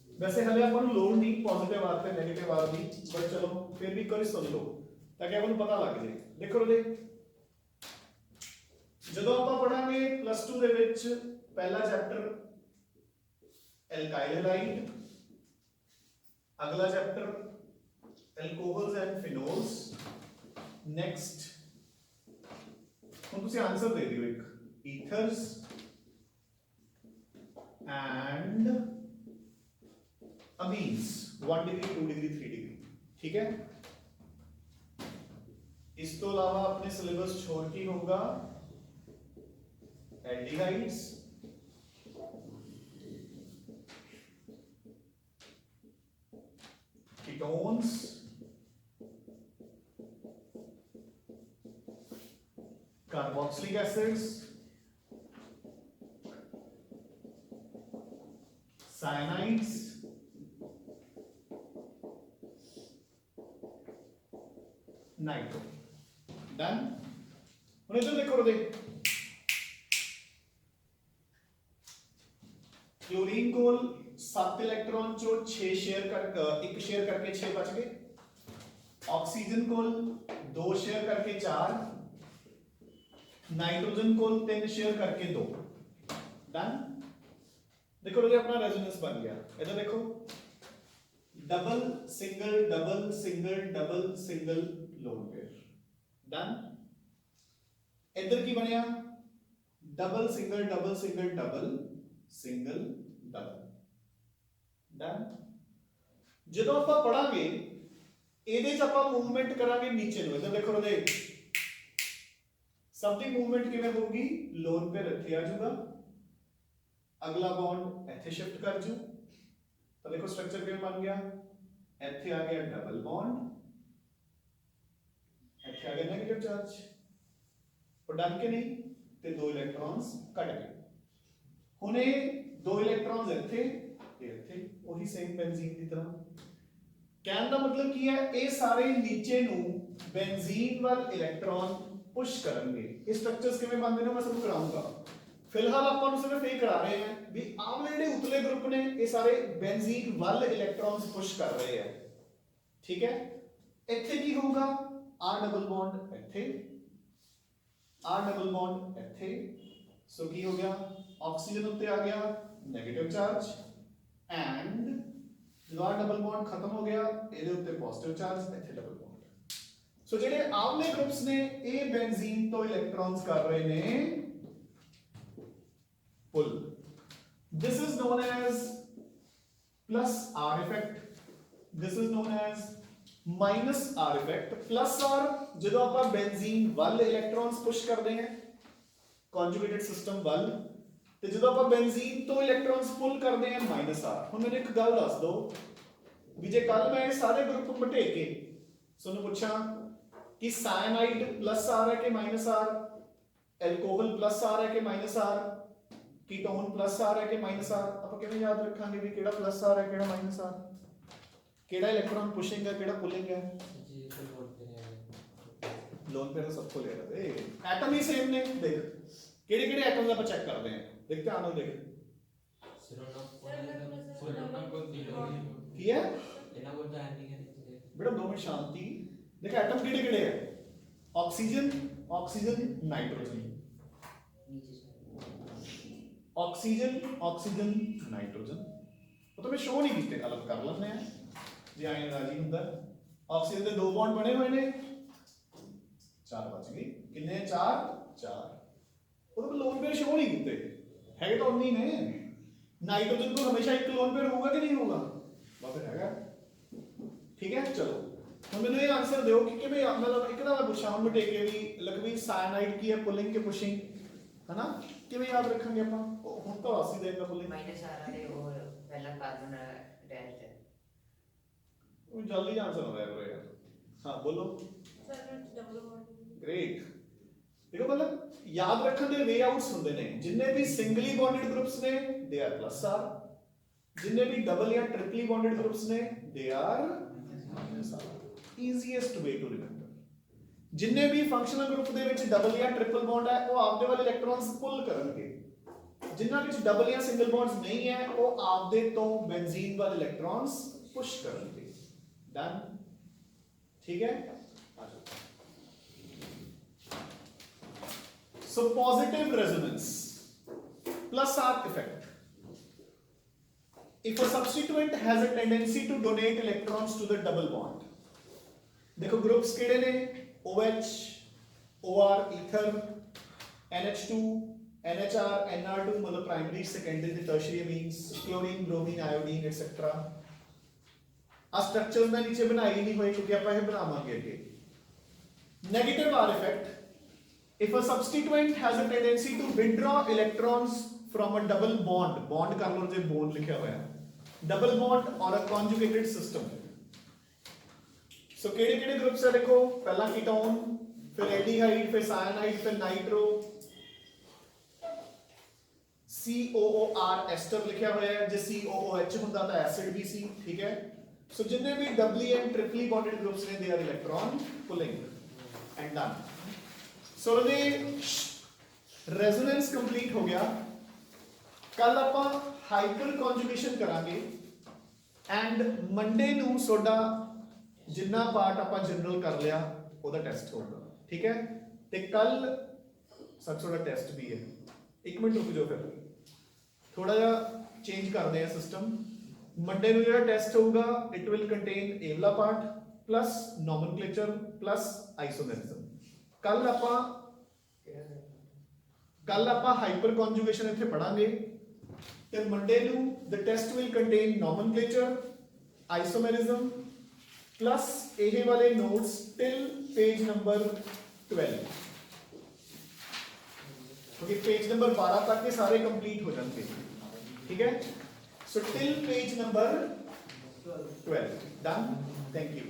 वैसे हले अपन लोड नहीं पॉजिटिव आर ते नेगेटिव आर दी, बट चलो फिर भी करी सुन लो ताकि अपन पता लग जाए. देखो रे जदों आपां पढ़ांगे +2 दे विच पहला चैप्टर एल्काइल हैलाइड, अगला chapter alcohols and phenols. Next ਹੁਣ ਤੁਸੀਂ ਆਨਸਰ ਦੇ ਦਿਓ ਇੱਕ ethers and amines 1 degree 2 degree 3 degree. ठीक है? इस तो अलावा अपने सिलेबस छोड़ के होगा aldehydes, ketones, carboxylic acids, cyanides, nitro. Done. ਹੁਣ ਇਧਰ ਦੇਖੋ ਰੇ क्लोरीन कोल 7 इलेक्ट्रॉन चो 6 शेयर कर एक शेयर करके 6 बच गए. ऑक्सीजन कोल 2 शेयर करके 4, नाइट्रोजन को 3 शेयर करके 2. डन. देखो ये अपना रेजोनेंस बन गया. इधर देखो double single double single double single lone pair. Done. इधर की बनया double single double single double single double. Done. ਜਦੋਂ ਆਪਾਂ ਪੜਾਂਗੇ ਇਹਦੇ ਚ ਆਪਾਂ ਮੂਵਮੈਂਟ ਕਰਾਂਗੇ ਨੀਚੇ ਨੂੰ. ਇਧਰ ਦੇਖੋ ਉਹਦੇ सब दी मूवमेंट किवें होगी. लोन पेयर इत्थे आ जाऊगा, अगला बॉन्ड इत्थे शिफ्ट कर जू. तो देखो स्ट्रक्चर किवें बन गया. इत्थे आ गया डबल बॉन्ड, इत्थे आ गया नेगेटिव चार्ज. और डन के नहीं ते 2 इलेक्ट्रॉन्स कट गए. हुण ये 2 इलेक्ट्रॉन्स इत्थे ते इत्थे वही सेम बेंजीन की तरह. कहने का मतलब की है ये सारे नीचे नू बेंजीन वाल इलेक्ट्रॉन पुश करेंगे. ये स्ट्रक्चर्स किवें बनदे ने मैं सबको कराऊंगा. फिलहाल ਆਪਾਂ ਨੂੰ सिर्फ ये करा रहे हैं भी आमले ਜਿਹੜੇ ਉਤਲੇ ग्रुप ने ये सारे बेंजीन वाल इलेक्ट्रॉन्स पुश कर रहे हैं. ठीक है? ਇੱਥੇ ਕੀ ਹੋਊਗਾ R डबल बॉन्ड ਇੱਥੇ, R डबल बॉन्ड ਇੱਥੇ. सो ਕੀ ਹੋ ਗਿਆ ऑक्सीजन ਉੱਤੇ आ गया नेगेटिव चार्ज एंड ਜਦੋਂ R डबल बॉन्ड खत्म हो गया ਇਹਦੇ ਉੱਤੇ पॉजिटिव चार्ज ਇੱਥੇ डबल बॉन्ड. सो जेडे आमले ग्रुप्स ने ए बेंजीन तो इलेक्ट्रॉन्स कर रहे ने pull. This is known as plus R effect, this is known as minus R effect. Plus R जदों ਆਪਾਂ बेंजीन वाल इलेक्ट्रॉन्स पुश करते हैं कॉन्जुगेटेड सिस्टम वाल, ਤੇ ਜਦੋਂ ਆਪਾਂ बेंजीन तो इलेक्ट्रॉन्स पुल करते हैं माइनस आर. ਹੁਣ ਮੈਨੂੰ ਇੱਕ ਗੱਲ ਦੱਸ ਦਿਓ ਵੀ ਜੇ ਕੱਲ ਮੈਂ ਇਹ ਸਾਰੇ ਗਰੁੱਪ ਮਟੇ ਕੇ ਤੁਹਾਨੂੰ ਪੁੱਛਾਂ कि साइनाइड प्लस आर है कि minus R, alcohol plus R है कि minus R, ketone plus R है कि माइनस आर. ਆਪਾਂ ਕਿਵੇਂ ਯਾਦ ਰੱਖਾਂਗੇ ਵੀ ਕਿਹੜਾ प्लस आर है ਕਿਹੜਾ माइनस आर, ਕਿਹੜਾ इलेक्ट्रॉन पुशिंग है किहड़ा पुलिंग है. जी तो लोड पे है. लोन पेयर सबको ले रहे थे. एटम ही सेम ने. देख ਕਿਹੜੇ ਕਿਹੜੇ एटम्स ਆਪਾਂ ਚੈੱਕ ਕਰਦੇ हैं. देख ध्यान ਨਾਲ देख सिरोना को तीनों ਕੀ ਹੈ ਇਹਨਾਂ ਕੋਲ ਤਾਂ ਨਹੀਂ ਹੈ. बेटा 2 मिनट शांति. देखो एटम किहड़े किहड़े है. Oxygen, oxygen, nitrogen. Oxygen oxygen nitrogen वो तो मैं शो नहीं कीते अलग कर लेने हैं जे आयन राजी हुंदा ऑक्सीजन दे दो बॉन्ड बने हुए ने चार बच गए कितने चार चार वो तो लोन पेयर शो नहीं कीते है तो उन्नी ने नाइट्रोजन को हमेशा एक लोन पेयर होगा कि नहीं होगा बस हैगा ठीक है चलो ਹੁਣ ਮੈਨੂੰ ਇਹ ਆਨਸਰ ਦਿਓ ਕਿ ਕਿਵੇਂ ਮਤਲਬ ਇੱਕ ਤਾਂ ਮੈਂ ਪੁੱਛਾਂ ਹੁਣ ਮਟੇਕੇ ਵੀ ਲਖਵੀਰ ਸਾਇਨਾਈਡ ਕੀ ਹੈ ਪੁਲਿੰਗ ਕੇ ਪੁਸ਼ਿੰਗ ਹੈਨਾ ਕਿਵੇਂ ਯਾਦ ਰੱਖਾਂਗੇ ਆਪਾਂ ਹੁਣ ਤਾਂ ਵਾਸੀ ਦੇਗਾ ਪੁਲਿੰਗ माइनस आ रहा है और पहला कार्बन अटैच्ड है ਉਹ ਜਲਦੀ ਆਨਸਰ ਹੋ ਰਿਹਾ ਬ్రో ਯਾਰ ਹਾਂ ਬੋਲੋ ਗ੍ਰੇਟ ਦੇਖੋ ਮਤਲਬ ਯਾਦ ਰੱਖਣ ਦੇ ਵੇ ਆਊਟਸ ਹੁੰਦੇ ਨੇ ਜਿੰਨੇ ਵੀ ਸਿੰਗਲੀ ਬੌਂਡਡ ਗਰੁੱਪਸ ਨੇ ਦੇ ਆਰ ਪਲੱਸ ਆਰ ਜਿੰਨੇ ਵੀ ਡਬਲ ਜਾਂ ਟ੍ਰਿਪਲੀ ਬੌਂਡਡ ਗਰੁੱਪਸ ਨੇ ਦੇ R minus R easiest way to remember ਜਿੰਨੇ ਵੀ ਫੰਕਸ਼ਨਲ ਗਰੁੱਪ ਦੇ ਵਿੱਚ ਡਬਲ ਜਾਂ ਟ੍ਰਿਪਲ ਬੌਂਡ ਹੈ ਉਹ ਆਪਦੇ ਵਾਲੇ ਇਲੈਕਟ੍ਰੋਨਸ ਪੁੱਲ ਕਰਨਗੇ ਜਿਨ੍ਹਾਂ ਵਿੱਚ ਡਬਲ ਜਾਂ ਸਿੰਗਲ ਬੌਂਡਸ ਨਹੀਂ ਹੈ ਉਹ ਆਪਦੇ ਤੋਂ ਬੈਂਜ਼ੀਨ ਵਾਲੇ ਇਲੈਕਟ੍ਰੋਨਸ ਪੁਸ਼ ਕਰਨਗੇ ਡਨ ਠੀਕ ਹੈ ਆ ਜਾਓ so positive resonance plus arc effect if a substituent has a tendency to donate electrons to the double bond देखो ग्रुप्स केड़े ने OH OR ether NH2 NHR NR2 मतलब प्राइमरी सेकेंडरी ते tertiary amines chlorine bromine iodine etcetera आ structure मैं नीचे बनाई नहीं हुई क्योंकि ਆਪਾਂ ਇਹ ਬਣਾਵਾਂਗੇ ਅੱਗੇ negative R effect if a substituent has a tendency to withdraw electrons from a double bond bond कर लो जे bond लिखा हुआ है double bond or a conjugated system so केड़े केड़े ग्रुप्स है देखो पहला कीटोन फिर एल्डिहाइड फिर साइनाइड फिर नाइट्रो COOR एस्टर लिखा हुआ है जे COOH ਹੁੰਦਾ ਤਾਂ ਐਸਿਡ ਵੀ ਸੀ ਠੀਕ ਹੈ so जितने भी doubly and triply bonded groups ने they are electron pulling and done so the resonance complete हो गया कल ਆਪਾਂ हाइपर conjugation ਕਰਾਂਗੇ and monday ਨੂੰ ਤੁਹਾਡਾ ਜਿੰਨਾ ਪਾਰਟ ਆਪਾਂ ਜਨਰਲ ਕਰ ਲਿਆ ਉਹਦਾ ਟੈਸਟ ਹੋਊਗਾ ਠੀਕ ਹੈ ਤੇ ਕੱਲ ਸਭ ਤੁਹਾਡਾ ਟੈਸਟ ਵੀ ਹੈ ਇੱਕ ਮਿੰਟ ਰੁਕ ਜਾਓ ਫਿਰ ਥੋੜਾ ਜਿਹਾ ਚੇਂਜ ਕਰਦੇ ਆ ਸਿਸਟਮ ਮੰਡੇ ਨੂੰ ਜਿਹੜਾ ਟੈਸਟ ਹੋਊਗਾ ਇਟ ਵਿਲ ਕੰਟੇਨ ਇਹ ਵਾਲਾ ਪਾਰਟ ਪਲੱਸ ਨੋਮਨਕਲੇਚਰ ਪਲੱਸ ਆਈਸੋਮੈਰਿਜ਼ਮ ਕੱਲ ਆਪਾਂ ਹਾਈਪਰ ਕਨਜੂਗੇਸ਼ਨ ਇੱਥੇ ਪੜਾਂਗੇ ਤੇ ਮੰਡੇ ਨੂੰ ਦ ਟੈਸਟ ਵਿਲ ਕੰਟੇਨ ਨੋਮਨਕਲੇਚਰ ਆਈਸੋਮੈਰਿਜ਼ਮ प्लस ये वाले नोट्स टिल पेज नंबर 12 क्योंकि पेज नंबर 12 तक के सारे कंप्लीट हो जाते हैं ठीक है so till page number 12 done thank you